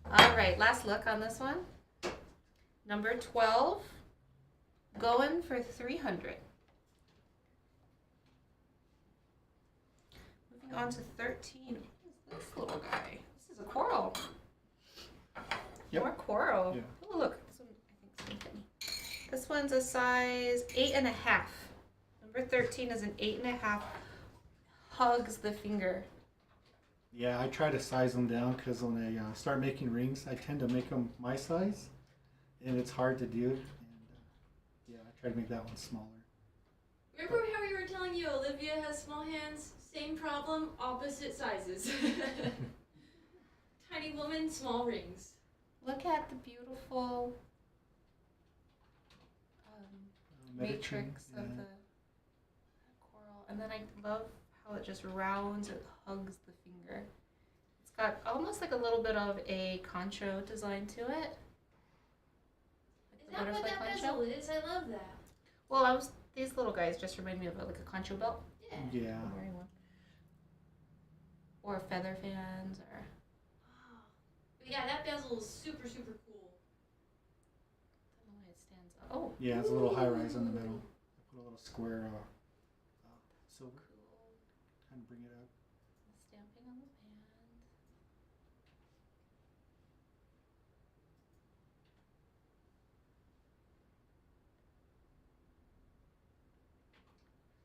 All right, last look on this one. Number 12, going for 300. Moving on to 13. What is this little guy? This is a coral. Yep. More coral. Yeah. Oh, look. This one, I think, is gonna fit me. This one's a size 8.5. Number 13 is an 8.5. Hugs the finger. Yeah, I try to size them down because when I start making rings, I tend to make them my size, and it's hard to do. And yeah, I try to make that one smaller. Remember how we were telling you Olivia has small hands? Same problem, opposite sizes. Tiny woman, small rings. Look at the beautiful matrix yeah. of the coral. And then I love how it just rounds, it hugs the finger. It's got almost like a little bit of a concho design to it. Is that what that bezel is? I love that. Well, these little guys just remind me of like a concho belt. Yeah. Yeah. I'm wearing one. Or feather fans, or Wow. But yeah, that bezel is super, super cool. I don't know why it stands up. Oh, Yeah, it's a little high rise in the middle. I put a little square silver, cool. kind of bring it up. The stamping on the band.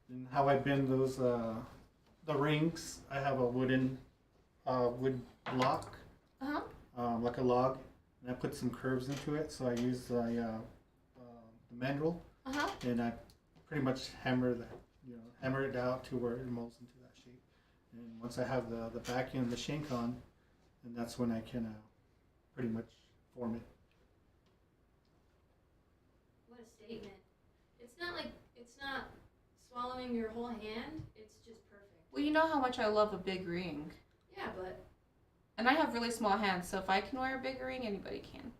And how I bend those, the rings, I have a wood block, like a log, and I put some curves into it. So I use the mandrel, and I pretty much hammer it out to where it molds into that shape. And once I have the back end, the shank on, then that's when I can pretty much form it. What a statement. It's not swallowing your whole hand. It's just perfect. Well, you know how much I love a big ring. Yeah, but And I have really small hands, so if I can wear a big ring, anybody can.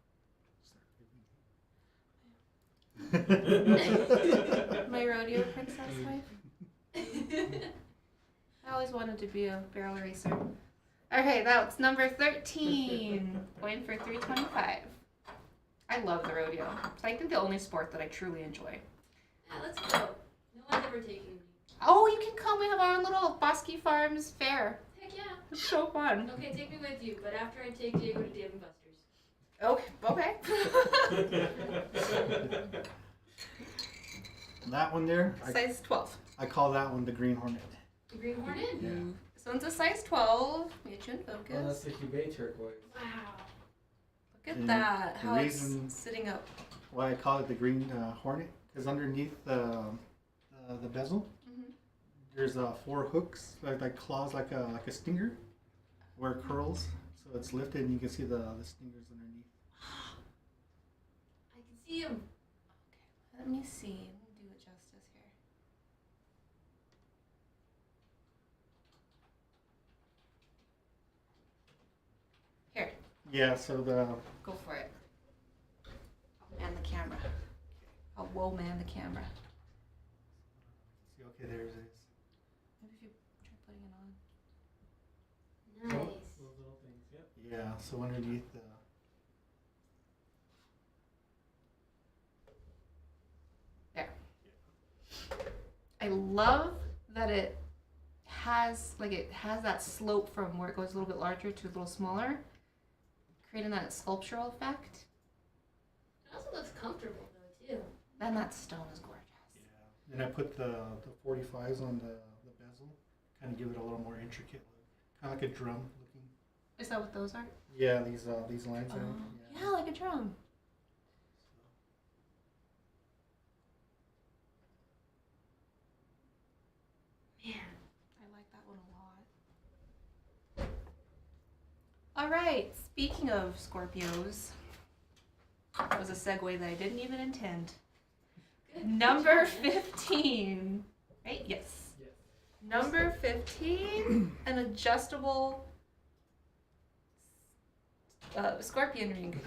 My rodeo princess wife. I always wanted to be a barrel racer. Okay, that's number 13. Going for 325. I love the rodeo. It's I think the only sport that I truly enjoy. yeah, let's go. No one's ever taking me. Oh, you can come. We have our own little Bosky Farms fair. Heck yeah. It's so fun. Okay, take me with you, but after I take Diego to Dave and Buster's. Okay. That one there, Size 12. I call that one the Green Hornet. The Green Hornet? Yeah. This one's a size 12. Get you in focus. Oh, that's the Cubay turquoise. Wow. Look at And that. the How reason- it's sitting up. Why I call it the Green Hornet, because underneath the bezel, there's 4 hooks, like claws, like a stinger, where it curls. So it's lifted, and you can see the stingers underneath. I can see him. Okay, let me see. Let me do it justice here. Here, Yeah. So go for it. I'll man the camera. I'll whoa man the camera. see, okay, there it is. Maybe if you try putting it on. Nice. Those little things, yep. Yeah. So underneath the. I love that it has that slope from where it goes a little bit larger to a little smaller, creating that sculptural effect. It also looks comfortable though too. And that stone is gorgeous. Yeah. And I put the 45s on the bezel, kind of give it a little more intricate look, kind of like a drum looking. Is that what those are? Yeah, these lines are. Yeah, like a drum. Man. I like that one a lot. All right, speaking of Scorpios, that was a segue that I didn't even intend. Good. Number Good job, man. 15, right? Yes. Yes. Number 15, an adjustable scorpion ring.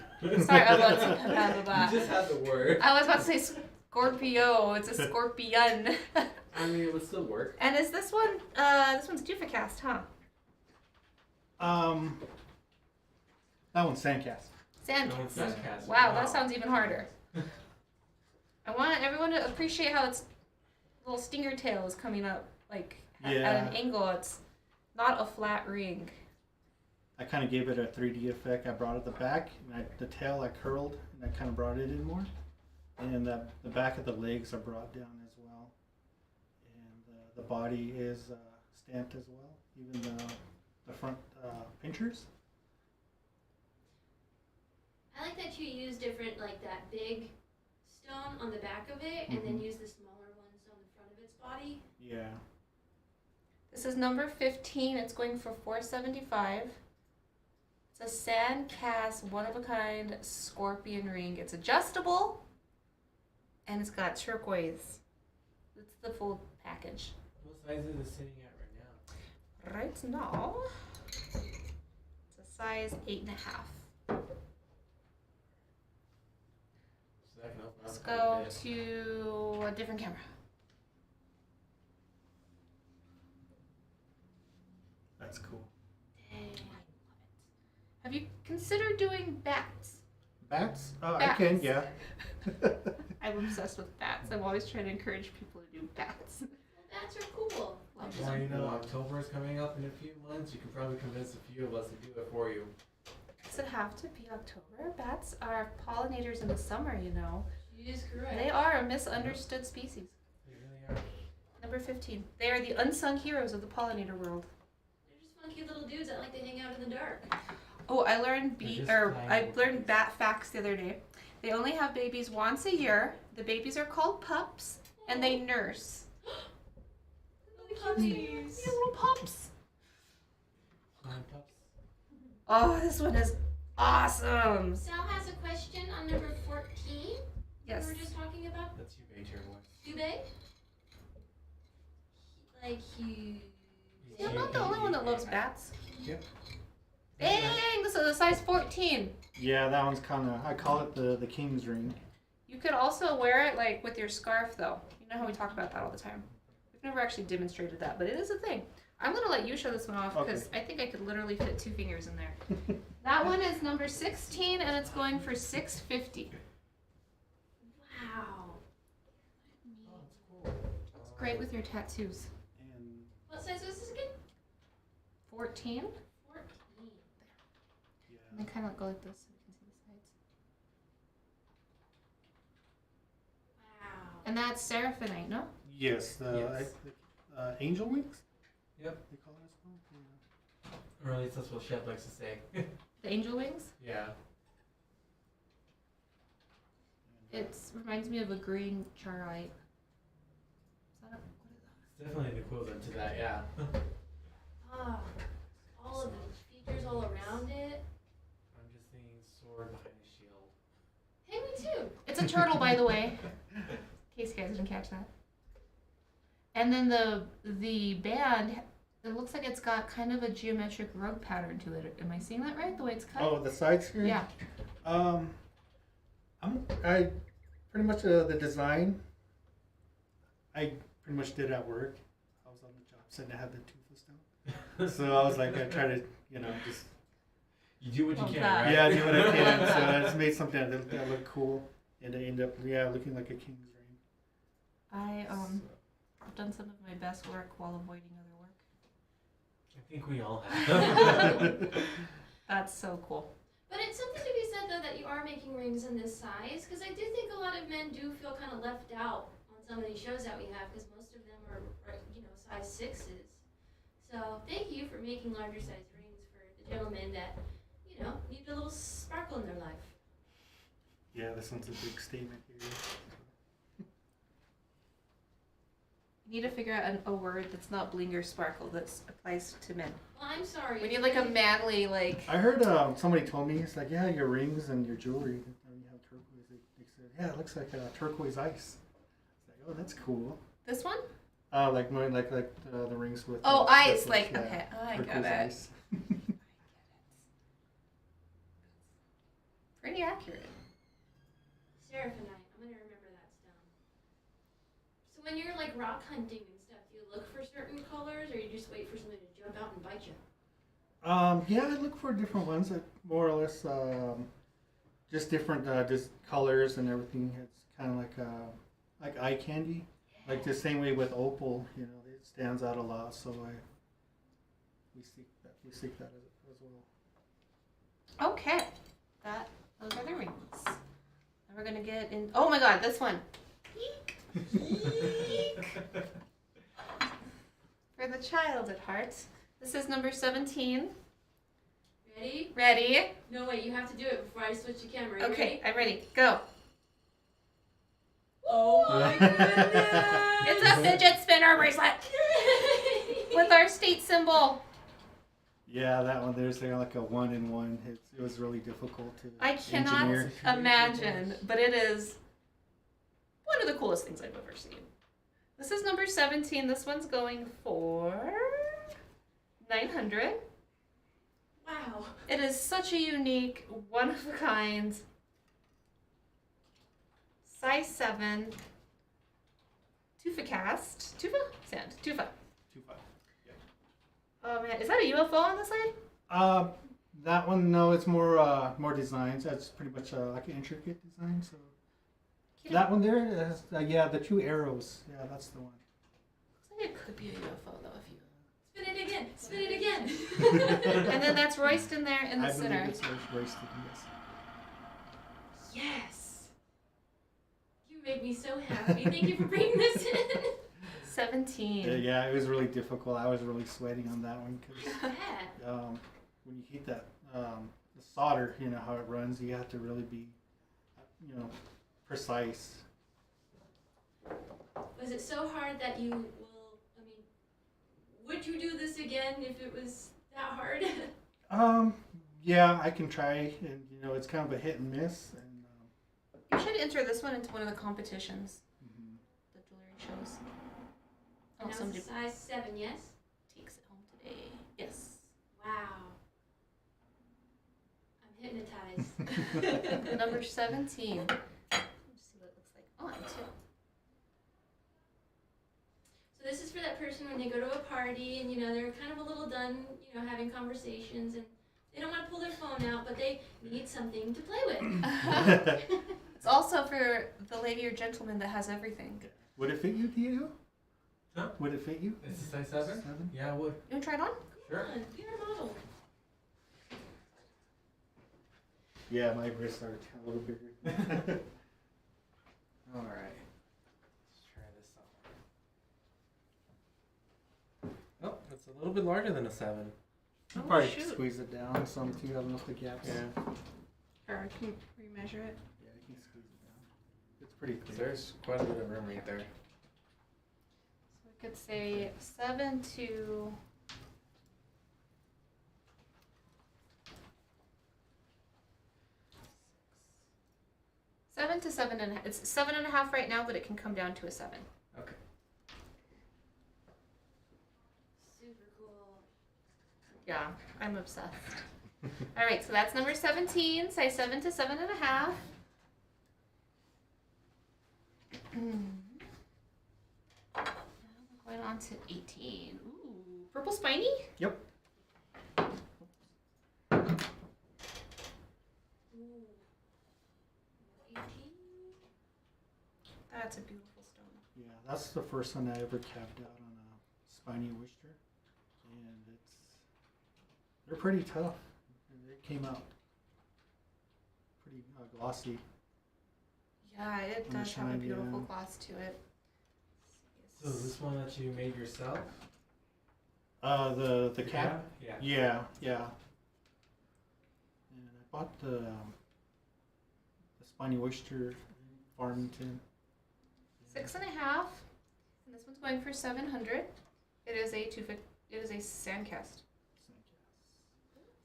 Sorry, I was about to have You just had the word. I was about to say Scorpio. It's a scorpion. I mean, it would still work. And is this one? This one's Dufacast, huh? That one's Sandcast. Sandcast. Sandcast. Wow, that sounds even harder. I want everyone to appreciate how its little stinger tail is coming up, like at an angle. It's not a flat ring. I kind of gave it a 3D effect. I brought it the back, and the tail I curled, and I kind of brought it in more. And the back of the legs are brought down as well. And the body is stamped as well, even the front pinchers. I like that you use different, like that big stone on the back of it, and then use the smaller ones on the front of its body. Yeah. This is number 15. It's going for $475. It's a sand cast, one of a kind scorpion ring. It's adjustable, and it's got turquoise. It's the full package. What size is it sitting at right now? right now, it's a size 8.5. So that can open up Let's quite a go bit. to a different camera. That's cool. Dang, love it. Have you considered doing bats? Bats? Oh, Bats. I can, yeah. I'm obsessed with bats. I'm always trying to encourage people to do bats. Well, bats are cool. Well, you know, October is coming up in a few months. You can probably convince a few of us to do it for you. Does it have to be October? Bats are pollinators in the summer, you know. She is correct. They are a misunderstood species. They really are. Number 15. They are the unsung heroes of the pollinator world. They're just funky little dudes that like to hang out in the dark. Oh, I learned They're just I flying learned bat facts the other day. They only have babies once a year. The babies are called pups, and they nurse. Little puppies. These little pups. Flying pups. Oh, this one is awesome. Sal has a question on number 14. Yes. We were just talking about. That's you, Bay Chair Boy. Do they? Like huge. Yeah, I'm not the only one that loves bats. Yep. Dang, this is a size 14. Yeah, that one's kind of, I call it the king's ring. You could also wear it like with your scarf though. You know how we talk about that all the time. We've never actually demonstrated that, but it is a thing. I'm gonna let you show this one off because I think I could literally fit 2 fingers in there. That one is number 16 and it's going for $6.50. Wow. Oh, it's cool. It's great with your tattoos. And What size was this again? 14. 14. And then kind of go like this so we can see the sides. Wow. And that's seraphinite, no? yes, Yes. angel wings? Yep. They call it as well? Yeah. Or at least that's what Chef likes to say. The angel wings. Yeah. It reminds me of a green charite. Is that what is that? It's definitely an equivalent to that, yeah. Oh, all of the features all around it. I'm just thinking sword behind a shield. Hey, me too. It's a turtle, by the way. In case you guys didn't catch that. And then the band, it looks like it's got kind of a geometric rug pattern to it. Am I seeing that right? The way it's cut? Oh, the sides here? Yeah. I pretty much the design. I pretty much did at work. I was on the job site and I had the toothless down, so I was like, I try to, just You do what you Love can, that. right? yeah, do what I can. So I just made something that looked cool, and it ended up looking like a king's ring. I've done some of my best work while avoiding other work. I think we all have. That's so cool. But it's something to be said though that you are making rings in this size, because I do think a lot of men do feel kind of left out on some of these shows that we have, because most of them are, size 6s. So thank you for making larger size rings for the gentlemen that, need a little sparkle in their life. Yeah, this one's a big statement here. You need to figure out a word that's not bling or sparkle that applies to men. Well, I'm sorry. We need like a manly, like. I heard somebody told me, it's like, yeah, your rings and your jewelry, you have turquoise. They said, yeah, it looks like turquoise ice. It's like, oh, that's cool. This one? Like more like the rings with. Oh, ice, turquoise, like, yeah, okay. Oh, I turquoise get it. ice. Pretty accurate. Seraphinite. I'm gonna remember that stone. So when you're like rock hunting and stuff, do you look for certain colors, or you just wait for something to jump out and bite you? Yeah, I look for different ones that more or less just different just colors and everything. It's kind of like eye candy. Like the same way with opal, it stands out a lot. So we seek that as well. Okay. Those are the rings. And we're gonna get in. Oh my god, this one. Eek. Eek. For the child at heart. This is number 17. Ready? Ready? No, wait. You have to do it before I switch the camera. You Okay, ready? I'm ready. Go. Oh my goodness! It's a fidget spinner bracelet with our state symbol. Yeah, that one. There's like a 1-in-1. It was really difficult to I cannot engineer. imagine, but it is one of the coolest things I've ever seen. This is number 17. This one's going for 900. Wow. It is such a unique, one of a kind, size 7, tufa cast, tufa? Sand, tufa. 2.5. Oh man, is that a UFO on the side? That one, no, it's more designs. That's pretty much like an intricate design. So that one there has, yeah, the 2 arrows. Yeah, that's the one. Looks like it could be a UFO though, if you. Spin it again. Spin it again. And then that's Royston there in the I center. believe it's roasted, yes. Yes. You made me so happy. Thank you for bringing this in. 17. Yeah, it was really difficult. I was really sweating on that one because Yeah. when you heat that, the solder, you know how it runs. You have to really be, precise. Was it so hard that you will, I mean, would you do this again if it was that hard? Yeah, I can try, and it's kind of a hit and miss. And You should enter this one into one of the competitions. mhm. The jewelry shows. And Oh, that somebody was a size 7, yes? takes it home today. Yes. Wow. I'm hypnotized. Number 17. Let's see what it looks like on too. So this is for that person when they go to a party and they're kind of a little done, having conversations and they don't want to pull their phone out, but they need something to play with. It's also for the lady or gentleman that has everything. Would it fit you, Diego? Huh? Would it fit you? It's a size 7? Yeah, I would. You want to try it on? Sure. Come on, be our model. Yeah, my wrists are a little bigger. All right. Let's try this on. Oh, it's a little bit larger than a 7. You Oh, probably shoot. squeeze it down some too. I don't know if the gaps. Yeah. Or can you remeasure it? Yeah, you can squeeze it down. It's pretty thick. There's quite a bit of room right there. So we could say 7 to. Seven to 7.5. It's 7.5 right now, but it can come down to a 7. Okay. Super cool. Yeah, I'm obsessed. All right, so that's number 17, size 7 to 7.5. Going on to 18. Ooh, purple spiny? Yep. Ooh. 18. That's a beautiful stone. Yeah, that's the first one I ever capped out on a spiny oyster, and they're pretty tough. And it came out pretty glossy. Yeah, it And the does have a shine, beautiful yeah. gloss to it. So is this one that you made yourself? The cap. Yeah. Yeah. And I bought the spiny oyster in Farmington. 6.5, and this one's going for 700. It is a sandcast.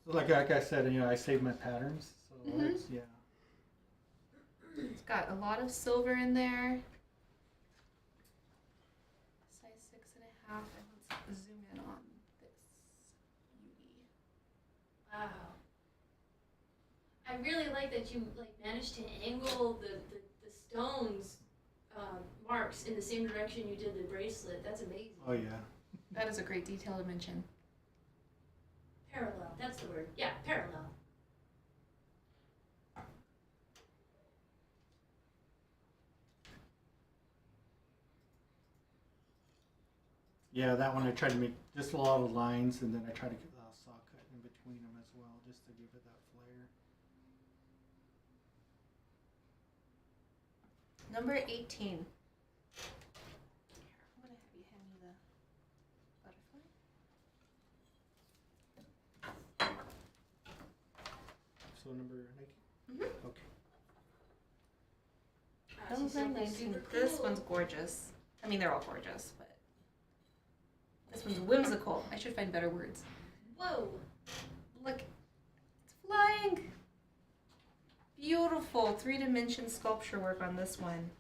So like I said, I saved my patterns. So Mhm. it's, yeah. It's got a lot of silver in there. Size 6.5, and let's zoom in on this beauty. Wow. I really like that you managed to angle the stones marks in the same direction you did the bracelet. That's amazing. Oh yeah. That is a great detail to mention. Parallel. That's the word. Yeah, parallel. Yeah, that one I tried to make just a lot of lines, and then I tried to get a saw cut in between them as well, just to give it that flair. Number 18. I'm gonna have you hand me the butterfly. So number 19? Mhm. Okay. I see something super This cool. one's gorgeous. I mean, they're all gorgeous, but this one's whimsical. I should find better words. Whoa. Look, it's flying. Beautiful 3-dimension sculpture work on this one.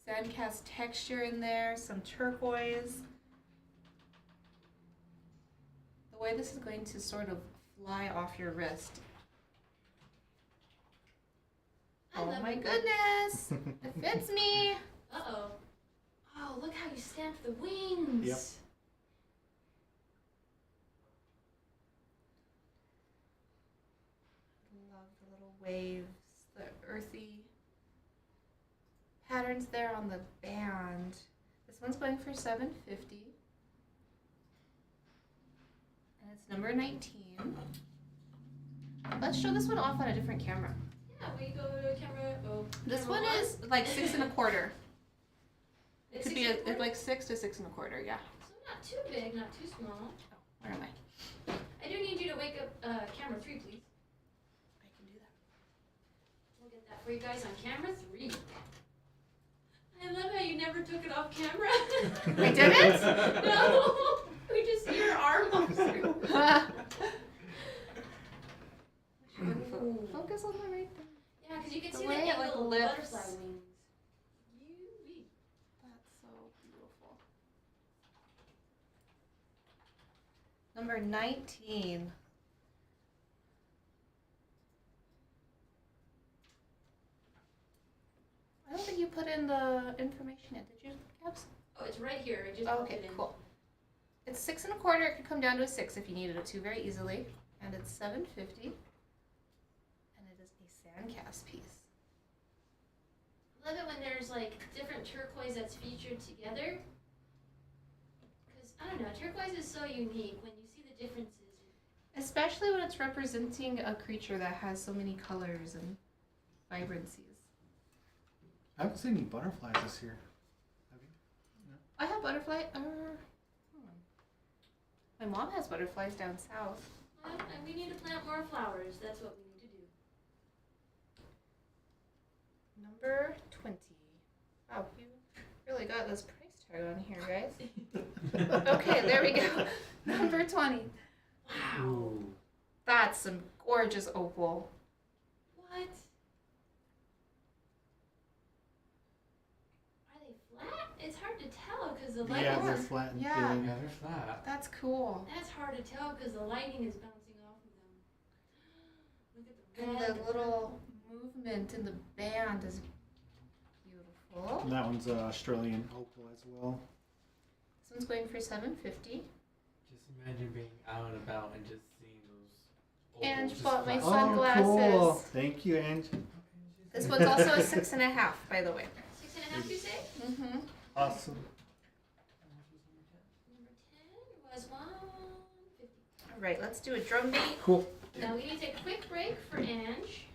Sandcast texture in there, some turquoise. boy, this is going to sort of fly off your wrist. I Oh love my it. goodness! It fits me! Uh-oh. Oh, look how you stamped the wings. Yep. Love the little waves, the earthy patterns there on the band. This one's going for $7.50. And it's number 19. Let's show this one off on a different camera. Yeah, we go to camera. Oh, This camera one is like 6 1/4. It It's could be 6 1/4? like 6 to 6 1/4, yeah. So not too big, not too small. Where am I? I do need you to wake up camera 3, please. I can do that. We'll get that for you guys on camera 3. I love how you never took it off camera. I didn't? No, we just see your arm up through. Focus on the right thing. Yeah, because you can The see way the it, like, angle of the lifts. butterfly wings. Yee-wee. That's so beautiful. Number 19. I don't think you put in the information yet, did you, Cabs? Oh, it's right here. I just Oh, put okay, it in. cool. It's 6 1/4. It could come down to a 6 if you needed it to very easily. And it's $7.50. And it is a sand cast piece. I love it when there's like different turquoise that's featured together. Because, I don't know, turquoise is so unique when you see the differences. Especially when it's representing a creature that has so many colors and vibrancies. I haven't seen any butterflies this year. Have you? I have butterfly. My mom has butterflies down south. Well, and we need to plant more flowers. That's what we need to do. Number 20. Wow, you really got this price tag on here, guys. Okay, there we go. Number 20. Wow. That's some gorgeous opal. What? Are they flat? It's hard to tell because the light Yeah, they're is... flat and Yeah. thin. Yeah, they're flat. That's cool. That's hard to tell because the lighting is bouncing off of them. Look at the And red. the little movement in the band is beautiful. And that one's Australian opal as well. This one's going for $7.50. Just imagine being out and about and just seeing those. And opals bought my just Oh, flat. sunglasses. cool. Thank you, Ange. This one's also a 6 1/2, by the way. 6.5, you say? Mm-hmm. Awesome. Number 10 was 150. All right, let's do a drum beat. Cool. Now we need to take a quick break for Ange.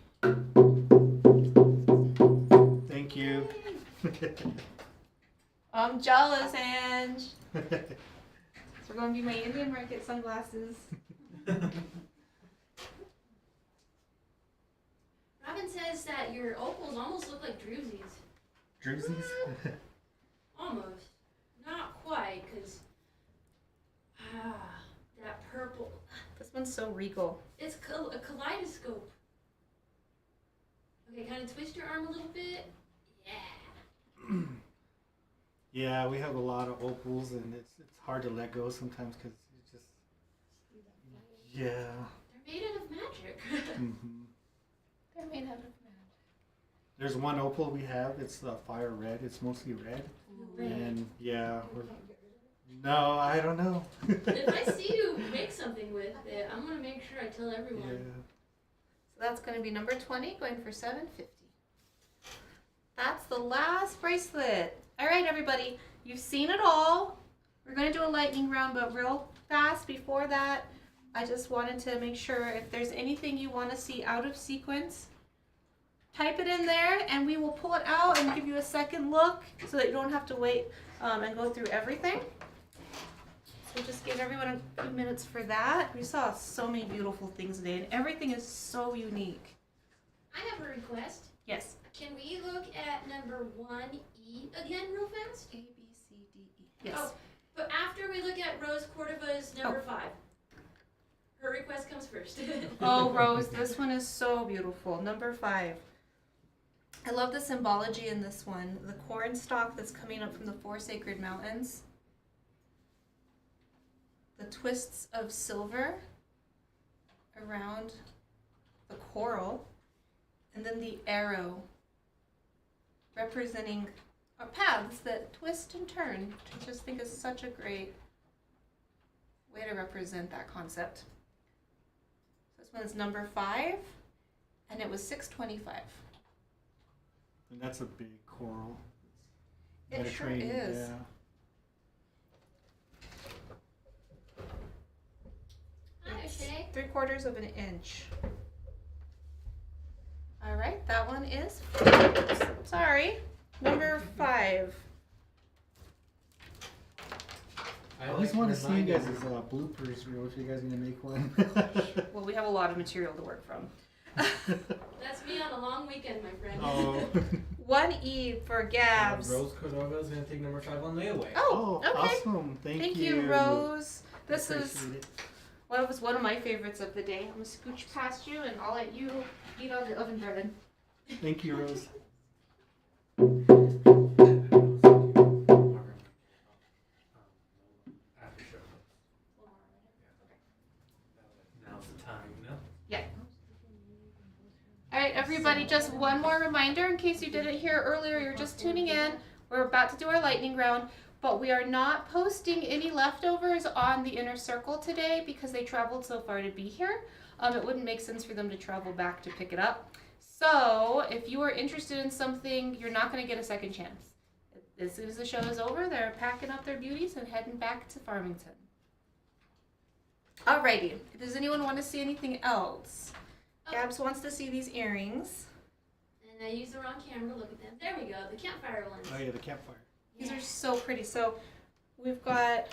Thank you. I'm jealous, Ange. So we're going to be my Indian market sunglasses. Robin says that your opals almost look like drusies. Drewsies? Almost. Not quite, because... that purple. This one's so regal. It's a kaleidoscope. Okay, kind of twist your arm a little bit. Yeah. Yeah, we have a lot of opals, and it's hard to let go sometimes because it's just yeah. They're made out of magic. hmm They're made out of magic. There's one opal we have. It's the fire red. It's mostly red, Red. and yeah, no, I don't know. If I see you make something with it, I'm going to make sure I tell everyone. Yeah. So that's going to be number 20, going for $7.50. That's the last bracelet. All right, everybody, you've seen it all. We're going to do a lightning round, but real fast before that, I just wanted to make sure if there's anything you want to see out of sequence, type it in there and we will pull it out and give you a second look so that you don't have to wait and go through everything. So just give everyone a few minutes for that. We saw so many beautiful things today and everything is so unique. I have a request. Yes. Can we look at number 1E again real fast? A, B, C, D, E. Yes. Oh, but after we look at Rose Cordova's number 5. Her request comes first. Oh, Rose, this one is so beautiful. Number 5. I love the symbology in this one. The corn stalk that's coming up from the 4 sacred mountains. The twists of silver around the coral, and then the arrow representing our paths that twist and turn, which I just think is such a great way to represent that concept. This one is number 5, and it was $6.25. And that's a big coral. It sure is. Yeah. Hi, O'Shea. 3/4 of an inch. All right, that one is, sorry, number 5. I always want to see you guys' bloopers reel if you guys are gonna make one. Well, we have a lot of material to work from. That's me on a long weekend, my friend. Oh. 1E for Gabs. Rose Cordova is going to take number 5 on layaway. Oh, okay. Awesome. Thank Thank you. you, Rose. This is Appreciate it. one of my favorites of the day. I'm gonna scooch past you, and I'll let you eat all the oven bread. Thank you, Rose. After show. Now's the time, you know? Yeah. All right, everybody, just one more reminder in case you didn't hear earlier, you're just tuning in. We're about to do our lightning round, but we are not posting any leftovers on the inner circle today because they traveled so far to be here. It wouldn't make sense for them to travel back to pick it up. So if you are interested in something, you're not going to get a second chance. As soon as the show is over, they're packing up their beauties and heading back to Farmington. Alrighty, does anyone want to see anything else? Gabs wants to see these earrings. And I used the wrong camera. Look at them. There we go. The campfire ones. Oh yeah, the campfire. These are so pretty. So we've got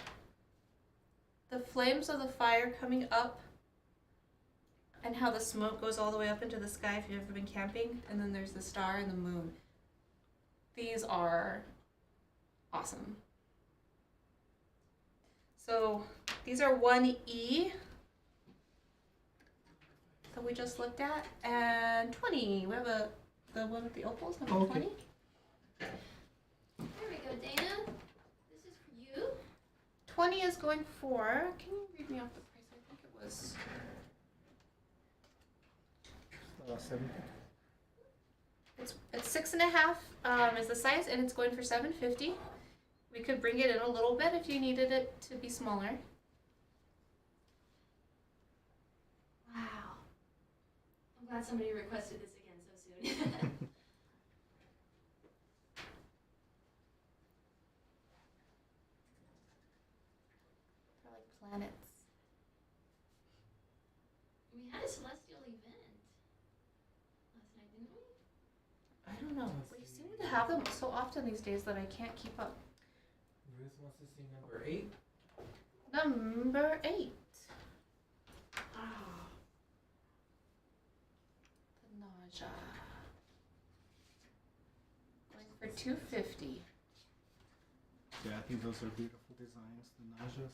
the flames of the fire coming up and how the smoke goes all the way up into the sky if you've ever been camping. And then there's the star and the moon. These are awesome. So these are 1E that we just looked at, and 20. We have the one with the opals, number Okay. 20. There we go, Dana. This is for you. 20 is going for, can you read me off the price? I think it was, 7. it's 6.5 is the size, and it's going for $7.50. We could bring it in a little bit if you needed it to be smaller. Wow. I'm glad somebody requested this again so soon. They're like planets. We had a celestial event last night, didn't we? I don't know. We seem to have them so often these days that I can't keep up. Ruth wants to see number 8. Number 8. The Naja. Going for $2.50. Yeah, I think those are beautiful designs. The Najas.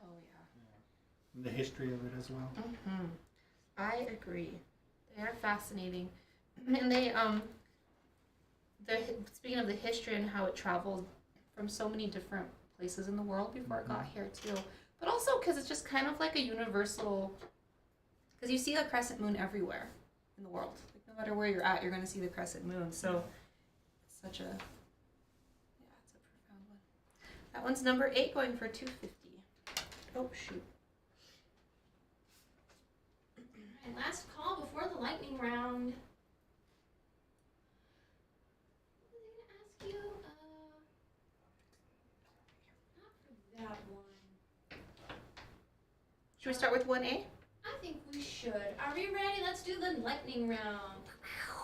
Oh yeah. And the history of it as well. Mm-hmm. I agree. They are fascinating, and they speaking of the history and how it traveled from so many different places in the world before it got here too, but also because it's just kind of like a universal. Because you see the crescent moon everywhere in the world. Like, no matter where you're at, you're going to see the crescent moon. So it's such a it's a profound one. That one's number 8, going for $2.50. Oh shoot. Alright, last call before the lightning round. What was I gonna ask you? Not for that one. Should we start with 1A? I think we should. Are we ready? Let's do the lightning round.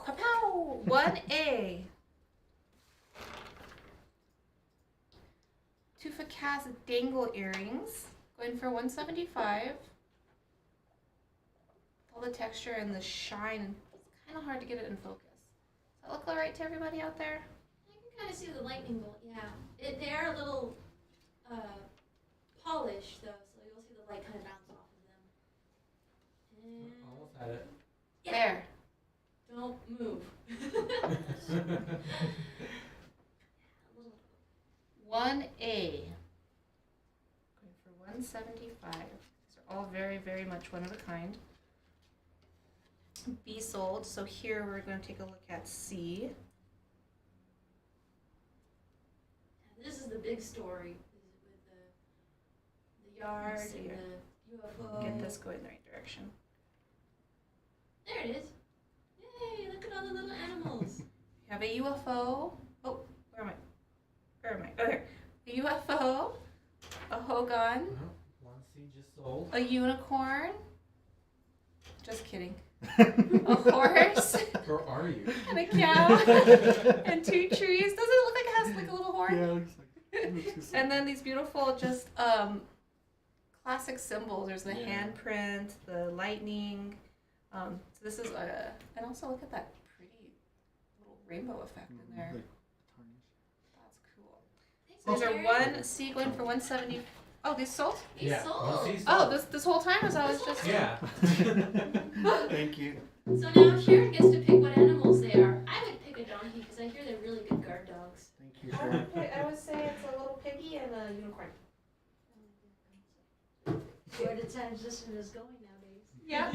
Pow! 1A. Tufacaz dangle earrings, going for $175. All the texture and the shine, it's kind of hard to get it in focus. Does that look all right to everybody out there? I can kind of see the lightning bolt, yeah. They are a little polished, though, so you'll see the light kind of bounce off of them. And Almost had it. yeah, There. don't move. 1A. Going for $175. much one of a kind. B sold. So here we're going to take a look at C. This is the big story with the yard Let's see and here. the UFO. Get this going in the right direction. There it is. Yay! Look at all the little animals. We have a UFO. Oh, where am I? Where am I? Oh, here. A UFO, a hogan, One seed just sold. a unicorn. Just kidding. A horse Where are you? and a cow and 2 trees. Doesn't it look like it has like a little horn? Yeah, it looks like. And then these beautiful just classic symbols. There's the handprint, the lightning. So this is and also look at that pretty little rainbow effect in there. Like, That's cool. Thanks, These are Mary. one C going for 170. Oh, these sold? These Yeah, sold. one seed Oh, sold. this whole time as I was just Yeah. Thank you. So now Sharon gets to pick what animals they are. I would pick a donkey because I hear they're really good guard dogs. Thank you, Sharon. I would say it's a little piggy and a unicorn. Where the transition is going nowadays. Yeah.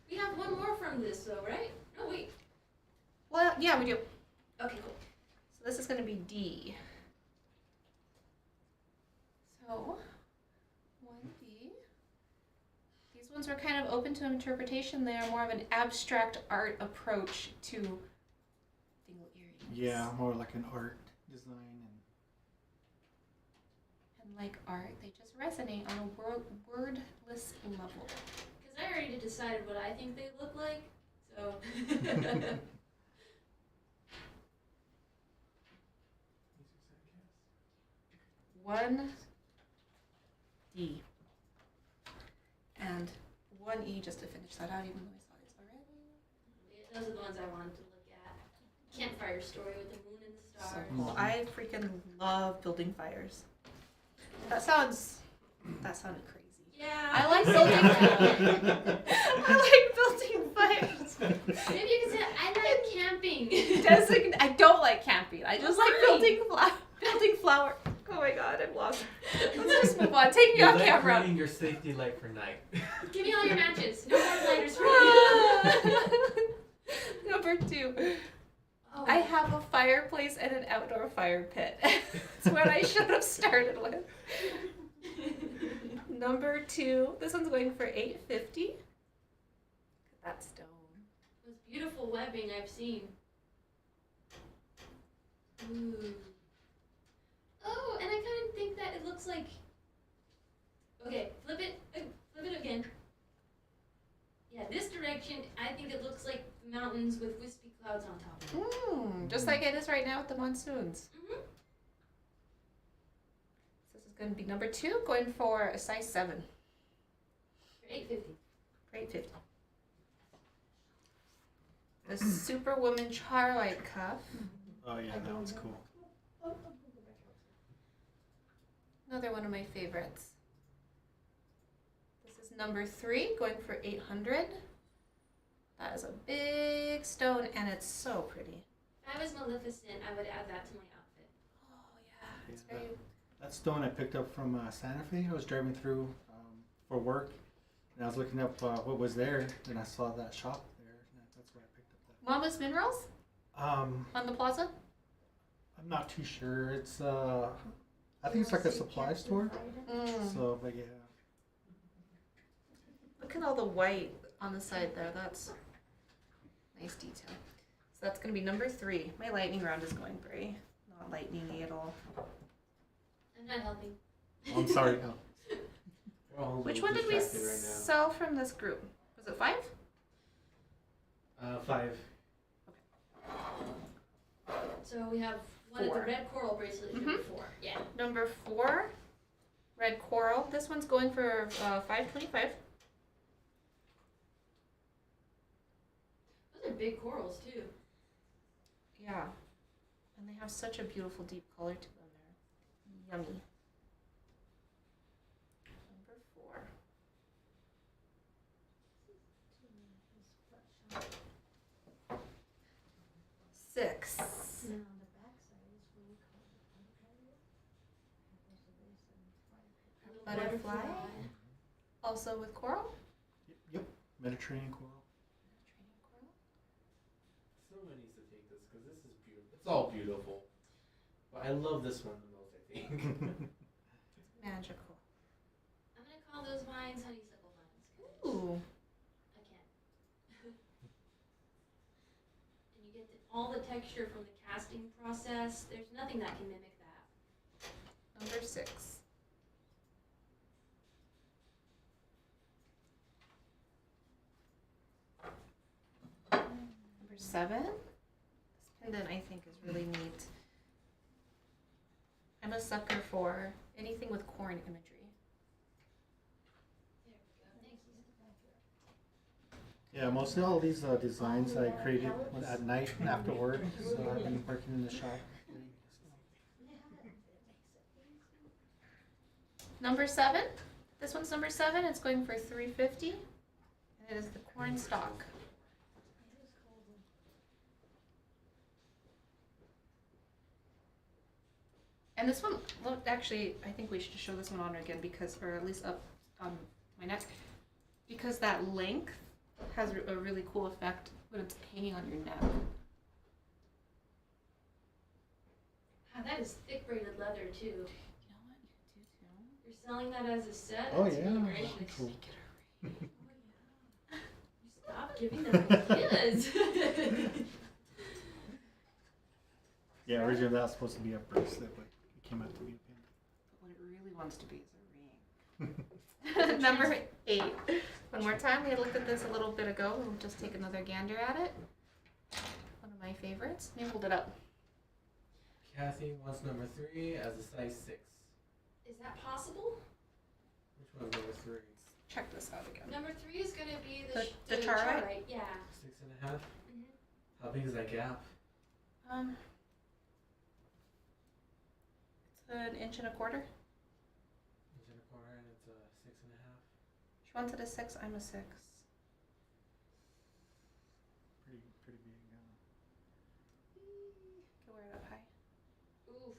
We have one more from this though, right? No, wait. Well, yeah, we do. Okay, cool. So this is going to be D. So, 1D. These ones are kind of open to interpretation. They are more of an abstract art approach to dingle earrings. Yeah, more like an art design And like art, they just resonate on a wordless level. Because I already decided what I think they look like. So. and 1D. And 1E just to finish that out, even though I saw these already. Those are the ones I wanted to look at. Campfire story with the moon and the So stars. cool. I freaking love building fires. That sounded crazy. Yeah. I like building. I like building fires. Maybe you could say I like camping. I don't like camping. I just like Why? building flower. Oh my god, I'm lost. Let's just move on. Take me You're on like camera. creating your safety light for night. Give me all your matches. No more lighters for me. Number 2. Oh. I have a fireplace and an outdoor fire pit. That's what I should have started with. Number 2. This one's going for $8.50. Look at that stone. Most beautiful webbing I've seen. Ooh. Oh, and I kind of think that it looks like. Okay, flip it again. Yeah, this direction, I think it looks like mountains with wispy clouds on top of it. Just like it is right now with the monsoons. Mm-hmm. This is going to be number 2, going for a size 7. For $8.50. For $8.50. The Superwoman Charlight Cuff. oh yeah, that one's cool. Another one of my favorites. This is number 3, going for $800. That is a big stone, and it's so pretty. If I was Maleficent, I would add that to my outfit. Oh yeah, it's Yeah, very. That stone I picked up from Santa Fe. I was driving through for work, and I was looking up what was there, and I saw that shop there, and that's where I picked up that. Mama's Minerals on the plaza. I'm not too sure. It's I think it's like a supply store. So, but yeah. Look at all the white on the side there. That's nice detail. So that's going to be number 3. My lightning round is going very not lightning-y at all. I'm not helping. Oh, I'm sorry. Oh. We're all a Which little one did we distracted right now. sell from this group? Was it 5? 5. So we have one of the 4. red coral bracelet is number 4. Yeah. Number 4, red coral. This one's going for $5.25. Those are big corals too. Yeah, and they have such a beautiful deep color to them. They're yummy. Number 4. Six. Now on the back side is what we call the untitled. Butterfly. Also with coral? Yep, Mediterranean coral. Someone needs to take this because this is beautiful. It's all beautiful. But I love this one the most, I think. Magical. I'm gonna call those vines honeysuckle vines. 'Cause Ooh. I can't. And you get all the texture from the casting process. There's nothing that can mimic that. Number 6. Number 7. This pendant I think is really neat. I'm a sucker for anything with corn imagery. There we go. Thank you. Yeah, mostly all these designs I created at night after work, so I've been working in the shop. Number 7. This one's number 7. It's going for $3.50. And it is the Corn Stalk. And this one, look, actually, I think we should show this one on again because, or at least up on my neck, because that length has a really cool effect when it's hanging on your neck. Wow, that is thick braided leather too. You know what? You could do too. You're selling that as a set? Oh That's yeah, really gracious. cool. You stop giving them ideas. Yeah, originally that was supposed to be a bracelet, but it came out to be a pin. But what it really wants to be is a ring. Number 8. One more time. We had looked at this a little bit ago. We'll just take another gander at it. One of my favorites. Let me hold it up. Kathy wants number 3 as a size 6. Is that possible? Which one's number 3? Check this out again. Number 3 is gonna be The charrite? Yeah. 6.5? Mhm. How big is that gap? It's an inch and a quarter. Inch and a quarter, and it's a 6.5. She wanted a 6. I'm a 6. Pretty big. Can wear it up high. Oof.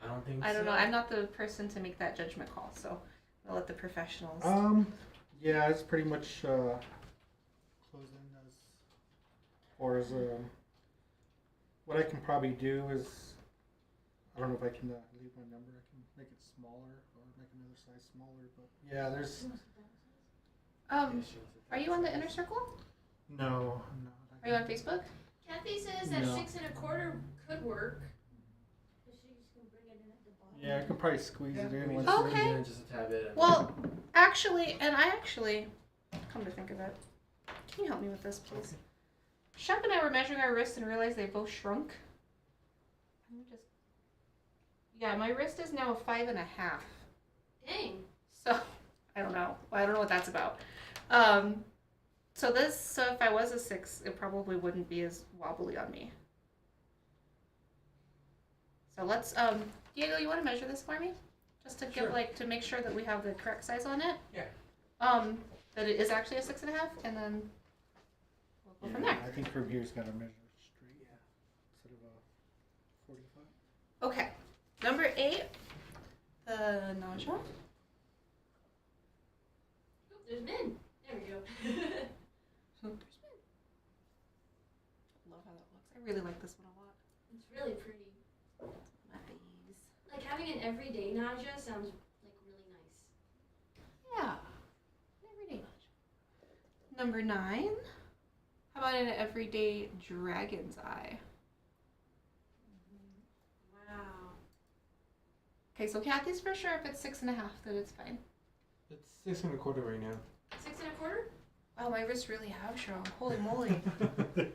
I don't think I don't so. know. I'm not the person to make that judgment call, so I'll let the professionals. Yeah, it's pretty much closed in as far as what I can probably do is, I don't know if I can leave my number. I can make it smaller or make another size smaller, but yeah, there's Yeah, she wants a Are you on the inner circle? no, I'm not. Are you on Facebook? Kathy says that No. 6 1/4 could work. Yeah, I could probably squeeze it in once. Oh, okay. Yeah, just a tad bit. Well, actually, come to think of it, can you help me with this, please? Shep and I were measuring our wrists and realized they both shrunk. Let me just. Yeah, my wrist is now a 5.5. Dang. So I don't know. I don't know what that's about. So if I was a 6, it probably wouldn't be as wobbly on me. So let's Diego, you want to measure this for me? Just to Sure. give to make sure that we have the correct size on it. Yeah. That it is actually a 6.5, and then we'll go from there. I think from here's got to measure straight instead of a 45. Okay. Number 8, the Navajo. Oop, there's men. There we go. Love how that looks. I really like this one a lot. It's really pretty. My babies. Like having an everyday nausea sounds like really nice. Yeah. Everyday Navajo. Number 9. How about an everyday dragon's eye? Wow. Okay, so Kathy's for sure. If it's 6.5, then it's fine. It's 6 1/4 right now. 6 1/4? Wow, my wrists really have shrunk. Holy moly.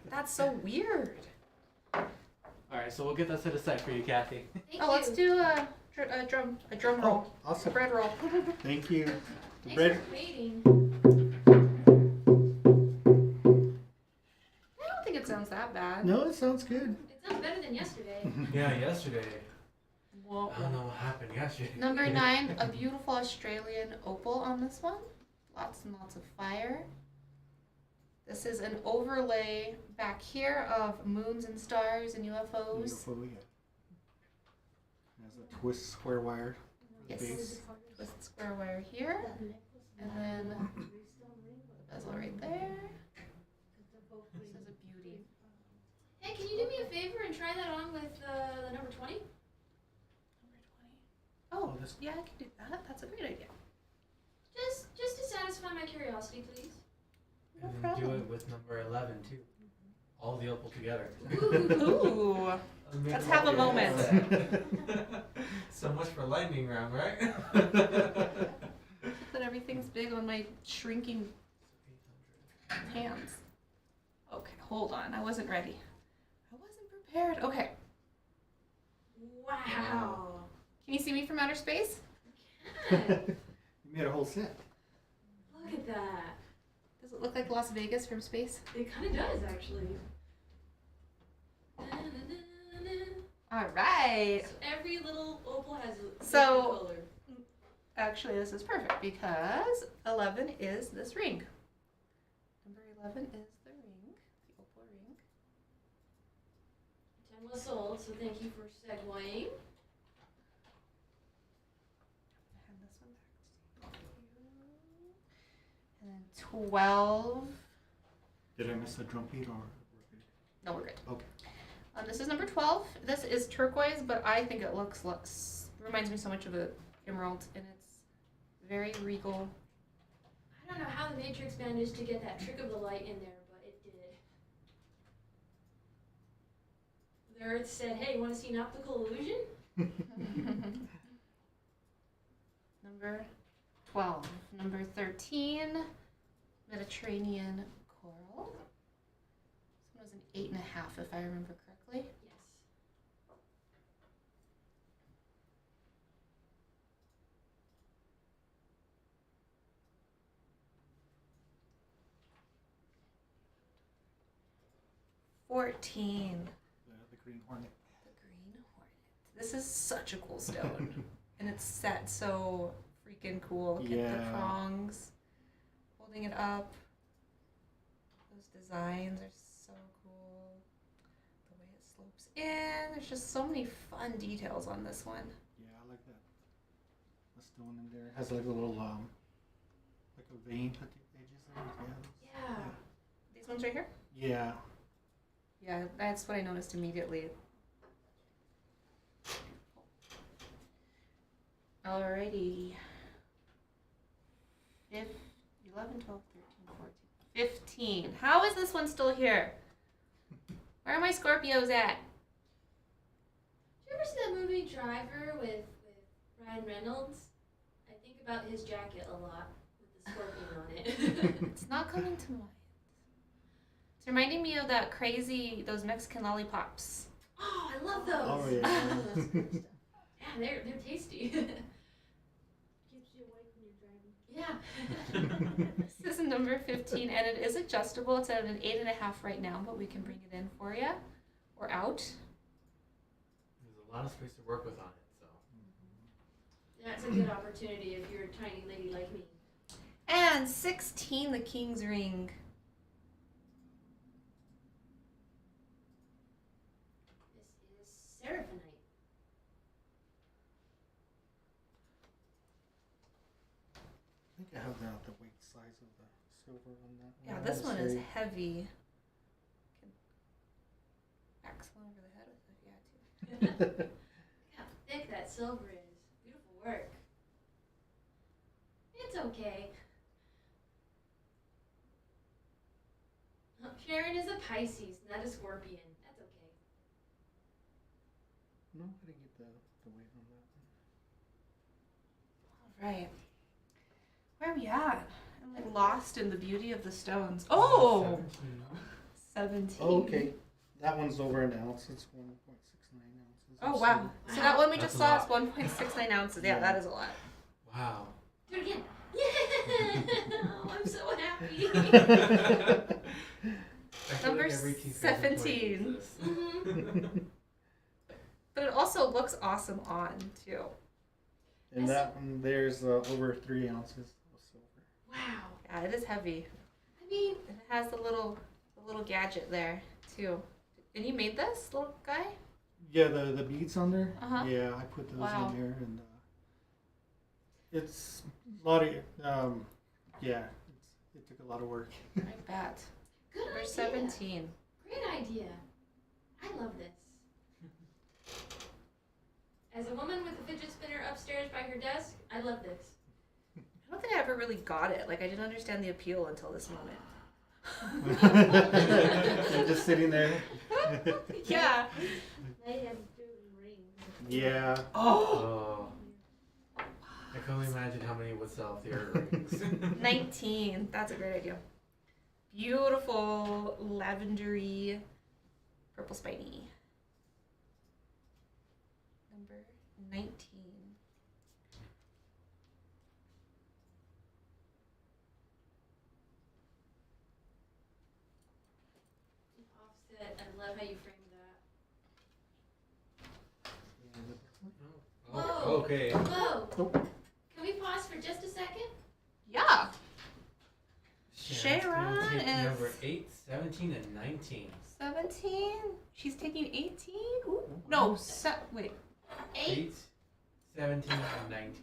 That's so weird. Alright, so we'll get that set aside for you, Kathy. Thank Oh, you. let's do a drum roll. A Awesome. bread roll. Thank you. The Thanks bread. for waiting. I don't think it sounds that bad. No, it sounds good. It sounds better than yesterday. Yeah, yesterday. Whoa. I don't know what happened yesterday. Number 9, a beautiful Australian opal on this one. Lots and lots of fire. This is an overlay back here of moons and stars and UFOs. Beautiful, yeah. It has a twist square wire for the Yes. base. Twist square wire here. And then Three-stone ring with the bezel right there. because they're both This rings. is a beauty. Hey, can you do me a favor and try that on with the number 20? Number 20. Oh, Oh, this- yeah, I can do that. That's a great idea. Just to satisfy my curiosity, please. No And then do problem. it with number 11 too. All the opal together. Ooh. Let's have a moment. So much for lightning round, right? That everything's big on my shrinking hands. Okay, hold on. I wasn't ready. I wasn't prepared. Okay. Wow. Can you see me from outer space? Good. You made a whole set. Look at that. Does it look like Las Vegas from space? It kind of does, actually. All right. So every little opal has a So- different color. Actually, this is perfect because 11 is this ring. Number 11 is the ring, the opal ring. 10 was sold, so thank you for segueing. Hand this one back to you. And then 12. Did I miss a drum beat or? No, we're good. Okay. This is number 12. This is turquoise, but I think it reminds me so much of a emerald, and it's very regal. I don't know how the Matrix managed to get that trick of the light in there, but it did. The Earth said, hey, want to see an optical illusion? Number 12. Number 13, Mediterranean coral. This one was an 8.5, if I remember correctly. Yes. 14. The Green Hornet. The Green Hornet. This is such a cool stone. And it's set so freaking cool. Look at the Yeah. prongs. Holding it up. Those designs are so cool. The way it slopes in. There's just so many fun details on this one. Yeah, I like that. The stone in there has like a little like a vein at the edges of it. Yeah. These ones right here? Yeah. Yeah, that's what I noticed immediately. Alrighty. 11, 12, 13, 14, 15. How is this one still here? Where are my Scorpios at? Did you ever see that movie Driver with Ryan Reynolds? I think about his jacket a lot with the scorpion on it. It's not coming to mind. It's reminding me of that crazy, those Mexican lollipops. Oh, I love those. Oh yeah. Oh, that's good stuff. Yeah, they're tasty. Keeps you awake when you're driving. Yeah. This is number 15, and it is adjustable. It's at an 8.5 right now, but we can bring it in for you or out. There's a lot of space to work with on it, so. That's a good opportunity if you're a tiny lady like me. And 16, the King's Ring. This is Seraphonite. I think I have the weight size of the silver on that one. Yeah, I this wanna one is say- heavy. Can whack someone over the head with it, yeah, too. Look how thick that silver is. Beautiful work. It's okay. Sharon is a Pisces, not a Scorpion. That's okay. No, I didn't get the weight on that one. All right. Where are we at? I'm like lost in the beauty of the stones. Oh! 17. Oh, okay. That one's over an ounce. It's 1.69 ounces. Oh, wow. So that one we That's just a saw lot. is 1.69 ounces. Yeah, Yeah. that is a lot. Wow. Do it again. Yeah! Oh, I'm so happy. I feel Number like every T.Skies employee 17. needs this. Mhm. But it also looks awesome on, too. And that one, there's over 3 ounces of silver. Wow. Yeah, it is heavy. I mean, And it has the little gadget there, too. And you made this little guy? Yeah, the beads on there. Uh-huh. Yeah, I put those Wow. in there, and it's a lot of Yeah, it took a lot of work. I bet. Good Number idea. 17. Great idea. I love this. As a woman with a fidget spinner upstairs by her desk, I love this. I don't think I ever really got it. Like, I didn't understand the appeal until this moment. You're just sitting there. Yeah. They have to do it in rings. Yeah. Oh. I can only imagine how many would sell if they were rings. 19. That's a great idea. Beautiful lavendery purple spidey. Number 19. Offset, I love how you framed that. Oh, Whoa. okay. Whoa! Oh. Can we pause for just a second? Yeah. Sharon's gonna Sharon take is- number 8, 17, and 19. 17. She's taking 18. Ooh. No, wait. 8? 17, and 19.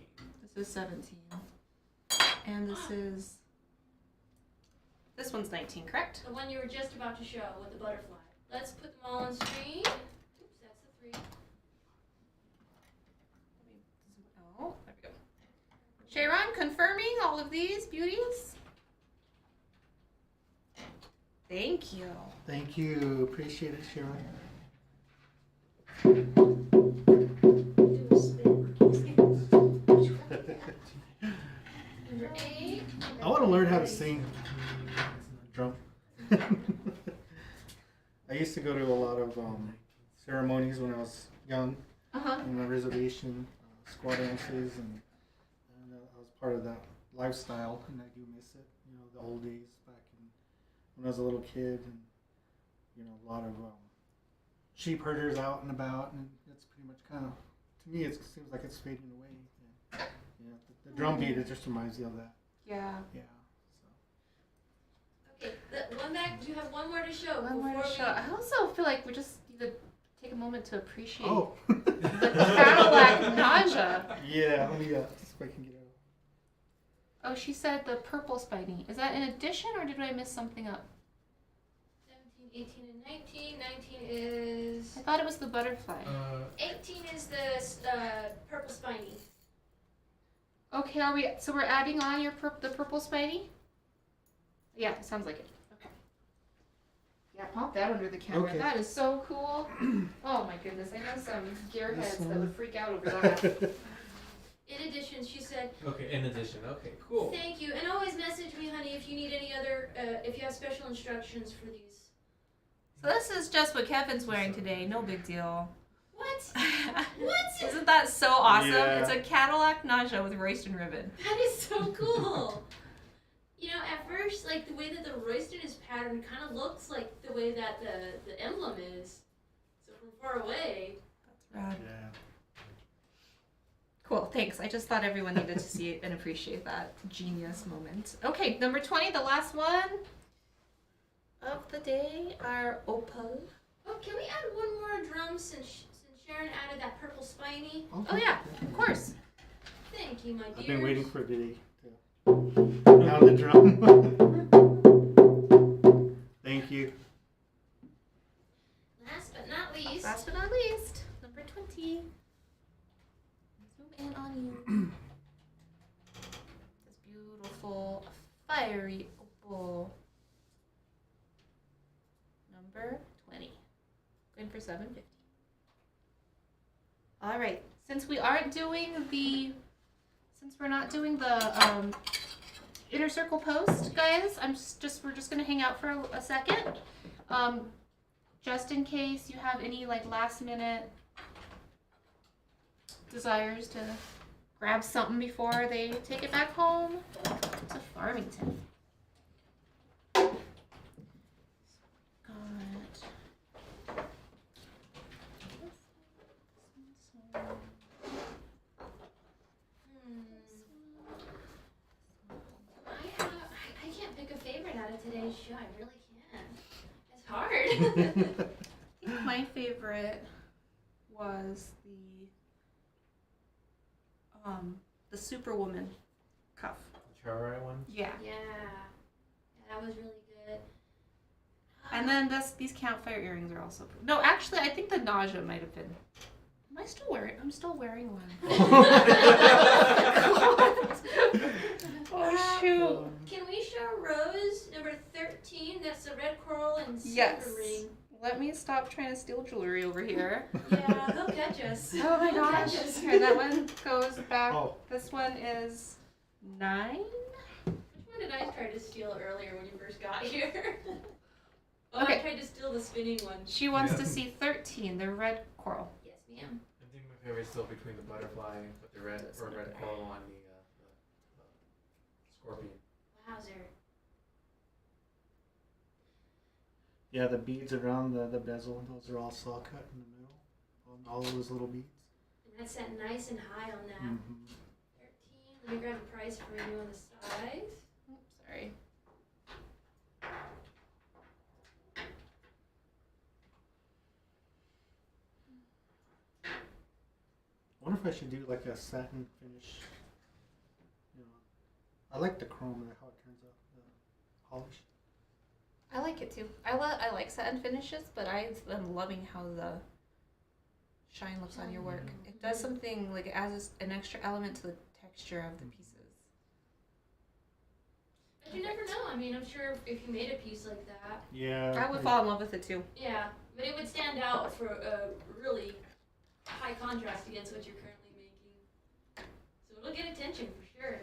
This is 17. And this one's 19, correct? The one you were just about to show with the butterfly. Let's put them all on screen. Oops, that's the 3. Oh, there we go. Sharon, confirming all of these beauties. Thank you. Thank you. Appreciate it, Sharon. Do a spin. Number 8. I want to learn how to sing drum. I used to go to a lot of ceremonies when I was young, Uh-huh. in the reservation, squaw dances, and I was part of that lifestyle, and I do miss it. You know, the old days back when I was a little kid, and you know, a lot of sheep herders out and about, and it's pretty much kind of, to me, it seems like it's fading away. And, yeah, the drum beat, it just reminds me of that. Yeah. Yeah. Okay, one back. You have one more to show. One more to before show. I also feel like we just need to take a moment to appreciate Oh. the Cadillac nausea. Yeah. Let me see if I can get it. Oh, she said the purple spidey. Is that in addition, or did I miss something up? 17, 18, and 19. 19 is... I thought it was the butterfly. 18 is the purple spiny. Okay, so we're adding on the purple spidey? Yeah, it sounds like it. Okay. Yeah, pop that under the camera. Okay. That is so cool. Oh my goodness, I know some gearheads This that one. would freak out over that. In addition, she said, Okay, in addition. Okay, cool. thank you. And always message me, honey, if you need any other, if you have special instructions for these. So this is just what Kevin's wearing today. No big deal. What? What? Isn't that so awesome? Yeah. It's a Cadillac nausea with royston ribbon. That is so cool. You know, at first, like, the way that the royston is patterned kind of looks like the way that the emblem is. So from far away. That's rad. Yeah. Cool, thanks. I just thought everyone needed to see it and appreciate that genius moment. Okay, number 20, the last one of the day, our opal. Oh, can we add one more drum since Sharon added that purple spiny? Oh yeah, of course. Thank you, my dear. I've been waiting for a day to pound the drum. Thank you. Last but not least. Last but not least, number 20. Zoom in on you. This beautiful, fiery opal. Number 20. Going for 750. All right. Since we're not doing the inner circle post, guys, we're just gonna hang out for a second. Just in case you have any like last minute desires to grab something before they take it back home to Farmington. I can't pick a favorite out of today's show. I really can't. It's hard. I think my favorite was the Superwoman cuff. Chara one. Yeah. Yeah. That was really good. And then these campfire earrings are also. No, actually, I think the nausea might have been. Am I still wearing? I'm still wearing one. Oh shoot! Can we show Rose number 13? That's the red coral and silver Yes. ring. Let me stop trying to steal jewelry over here. Yeah, they'll catch us. Oh my They'll gosh! catch us. Here, that one goes back. Oh. This one is 9. Which one did I try to steal earlier when you first got here? Oh, Okay. I tried to steal the spinning one. She wants Yeah. to see 13, the red coral. Yes, ma'am. I think my favorite is still between the butterfly with the red or red coral and the scorpion. Wowzer. Yeah, the beads around the bezel, those are all saw cut in the middle. All those little beads. And that's set nice and high on that. Mm-hmm. 13. Let me grab a price for you on the size. Oops, sorry. I wonder if I should do like a satin finish. You know, I like the chrome and how it turns out, the polish. I like it too. I like satin finishes, but I've been loving how the shine looks on your work. It does something like it adds an extra element to the texture of the pieces. But you never know. I mean, I'm sure if you made a piece like that, Yeah. I would fall in love with it too. yeah, but it would stand out for a really high contrast against what you're currently making. So it'll get attention for sure.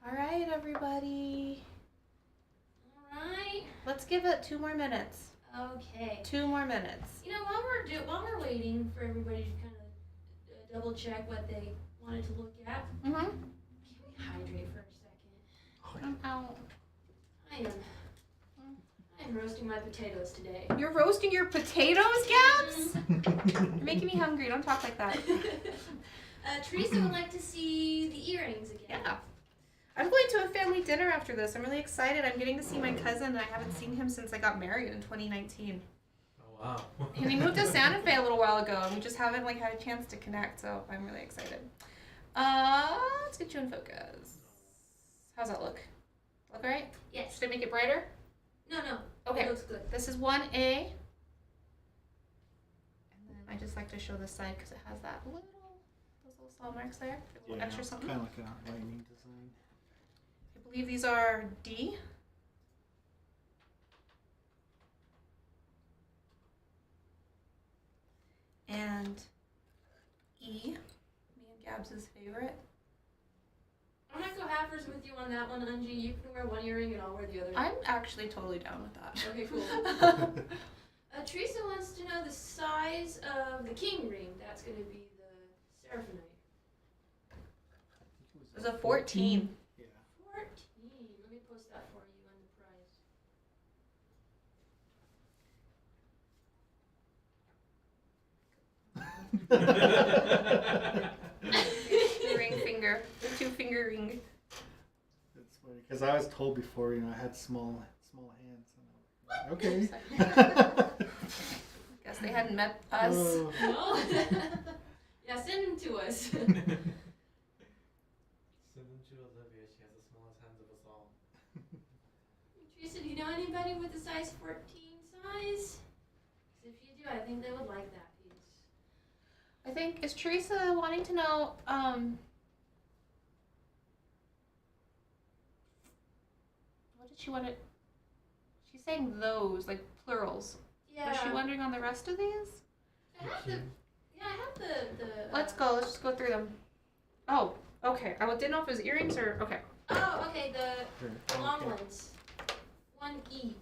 All right, everybody. Alright. Let's give it 2 more minutes. Okay. 2 more minutes. You know, while we're waiting for everybody to kind of double check what they wanted to look at, Mm-hmm. can we hydrate for a second? I'm out. I am roasting my potatoes today. You're roasting your potatoes, Gabs? You're making me hungry. Don't talk like that. Teresa would like to see the earrings again. Yeah. I'm going to a family dinner after this. I'm really excited. I'm getting to see my cousin, and I haven't seen him since I got married in 2019. Oh wow. And he moved to Santa Fe a little while ago, and we just haven't had a chance to connect. So I'm really excited. Let's get you in focus. How's that look? Look all right? Yes. Should I make it brighter? No. Okay. It looks good. This is 1A. And then I just like to show this side because it has those little saw marks there. A little extra something. Kind of like a lightning design. I believe these are D. And E, me and Gabs' favorite. I'm gonna go halfers with you on that one, Anji. You can wear one earring and I'll wear the other. I'm actually totally down with that. Okay, cool. Teresa wants to know the size of the king ring. That's gonna be the Seraphonite. It was a 14. Yeah. 14. Let me post that for you on The ring finger. The 2-finger ring. It's funny because I was told before, I had small hands. And I'm like, okay. Guess they hadn't met us. Oh. No? Yeah, send them to us. Send them to Olivia. She has the smallest hands of us all. Teresa, do you know anybody with a size 14 size? 'Cause if you do, I think they would like that piece. I think, is Teresa wanting to know, what did she want to, she's saying those, like plurals. Yeah. Was she wondering on the rest of these? I have the. Yeah, I have the. Let's go, let's just go through them. Oh, okay. I didn't know if it was earrings or, okay. Oh, okay. The long Okay. ones. 1E.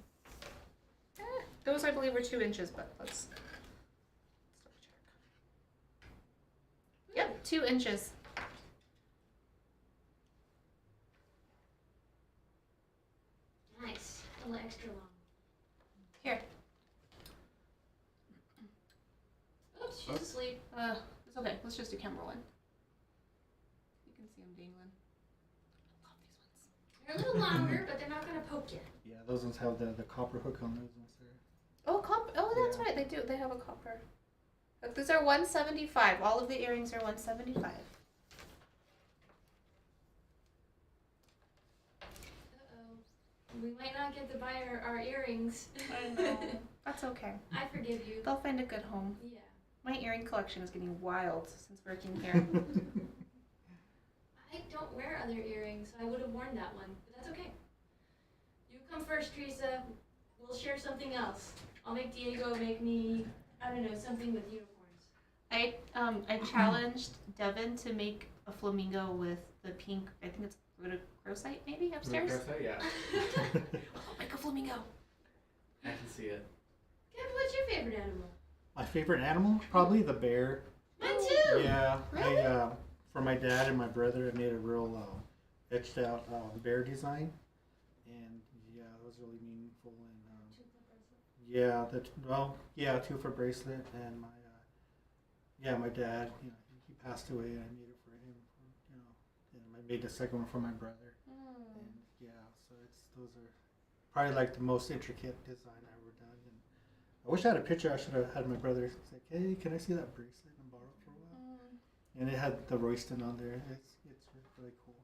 Those I believe were 2 inches, but let's double check. Yep, 2 inches. Nice. A little extra long. Here. Oops, she's asleep. It's okay. Let's just do camera 1. You can see them dangling. I love these ones. They're a little longer, but they're not gonna poke you. Yeah, those ones have the copper hook on those ones there. Oh, that's Yeah. right. They do. They have a copper. Look, these are 175. All of the earrings are 175. we might not get to buy our earrings. I know. That's okay. I forgive you. They'll find a good home. Yeah. My earring collection is getting wild since working here. I don't wear other earrings, so I would have worn that one, but that's okay. You come first, Teresa. We'll share something else. I'll make Diego make me, I don't know, something with unicorns. I challenged Devin to make a flamingo with the pink, I think it's rhodochrosite maybe upstairs. Yeah, I'll make a flamingo. I can see it. Kevin, what's your favorite animal? My favorite animal, probably the bear. Mine too! Yeah, Really? for my dad and my brother, I made a real etched out bear design, and yeah, it was really meaningful. And yeah, two for bracelet, and my dad, you know, he passed away, and I made it for him, you know, and I made the second one for my brother, and yeah, so those are probably like the most intricate design I've ever done. And I wish I had a picture. I should have had my brother say, "Hey, can I see that bracelet?" and borrow it for a while. And it had the Royston on there. It's really cool.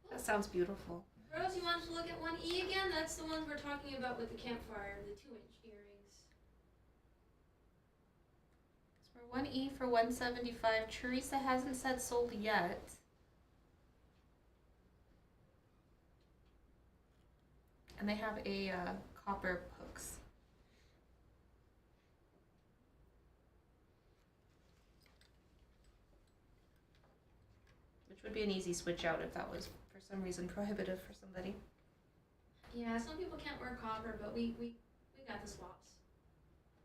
So. That sounds beautiful. Rose, you want us to look at 1E again? That's the one we're talking about with the campfire, the 2-inch earrings. So we're 1E for 175. Teresa hasn't said sold yet. And they have a copper hooks. Which would be an easy switch out if that was for some reason prohibitive for somebody. Yeah, some people can't wear copper, but we got the swaps.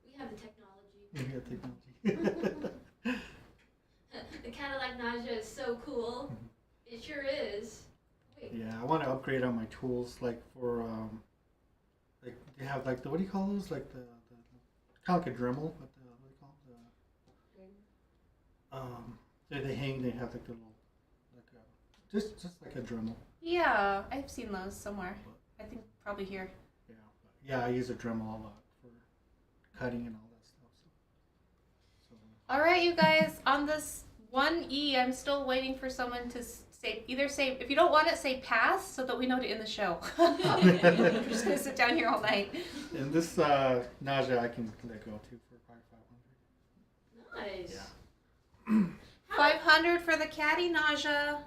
We have the technology. Yeah, technology. The Cadillac Naja is so cool. It sure is. Wait. Yeah, I want to upgrade on my tools, like for like they have like the, what do you call those? Like the kind of like a Dremel, but the, what do you call it? They hang. They have like the little like a just like a Dremel. Yeah, I've seen those somewhere. I think probably here. Yeah, but yeah, I use a Dremel a lot for cutting and all that stuff. So All right, you guys, on this 1E, I'm still waiting for someone to say, if you don't want it, say pass so that we know to end the show. I'm just going to sit down here all night. and this Naja I can let go to for probably 500. Nice. Yeah. 500 for the caddy, Naja.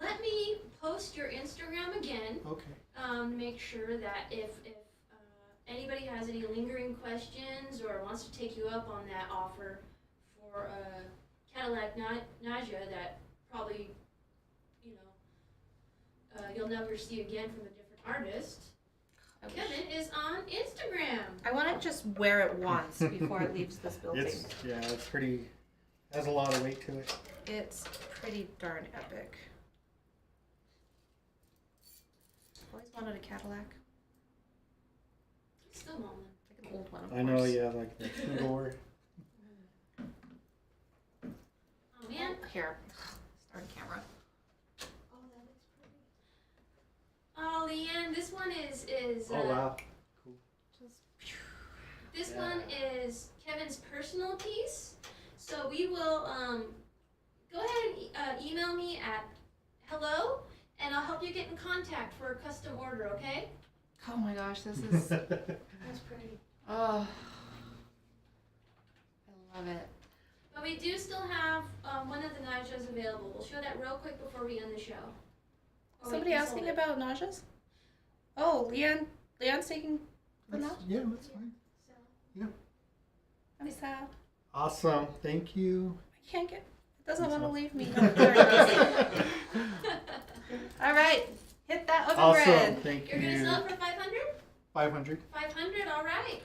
Let me post your Instagram again. Okay. Make sure that if anybody has any lingering questions or wants to take you up on that offer for Cadillac Naja that probably, you know, you'll never see again from a different artist. Kevin is on Instagram. I want to just wear it once before it leaves this building. It's pretty, has a lot of weight to it. It's pretty darn epic. Always wanted a Cadillac. Still want one. Like an old one, of I know, course. yeah, like the two-door. Oh man. Here, start a camera. Oh, that looks pretty. Oh, Leanne, this one is Oh wow. Cool. Just this Yeah. one is Kevin's personal piece. So we will go ahead and email me at hello, and I'll help you get in contact for a custom order, okay? oh my gosh, this is, That's pretty. oh, I love it. But we do still have one of the Najas available. We'll show that real quick before we end the show. Oh, wait, Somebody you asking sold it. about Najas? Oh, Leon's taking the Naja? Yeah, that's fine. So, I'm sad. Awesome. Thank you. I can't get, it doesn't That's want to all. leave me. Oh, there it goes. All right, hit that oven Awesome. bread. Thank You're gonna you. sell it for 500? 500. 500, all right.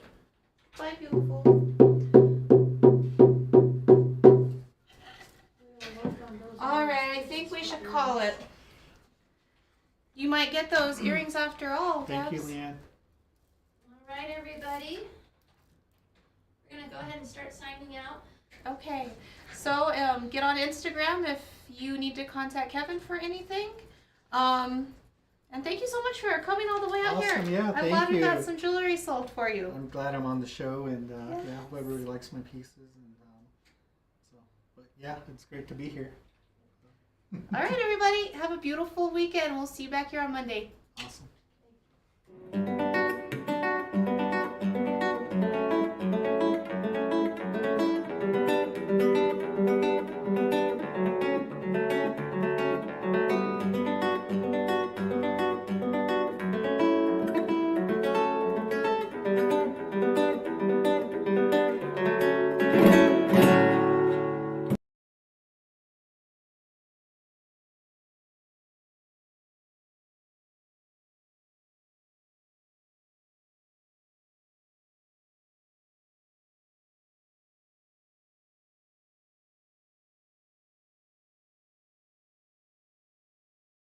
Bye, beautiful. we'll work on those. All right, I think we should call it. You might get those earrings after all, Thank you, Gabs. Leanne. All right, everybody. We're gonna go ahead and start signing out. Okay, so get on Instagram if you need to contact Kevin for anything. And thank you so much for coming all the way out Awesome. here. Yeah, I'm glad thank we you. got some jewelry sold for you. I'm glad I'm on the show, and Yes. yeah, hope everybody likes my pieces, and so. But yeah, it's great to be here. All right, everybody, have a beautiful weekend. We'll see you back here on Monday. Awesome.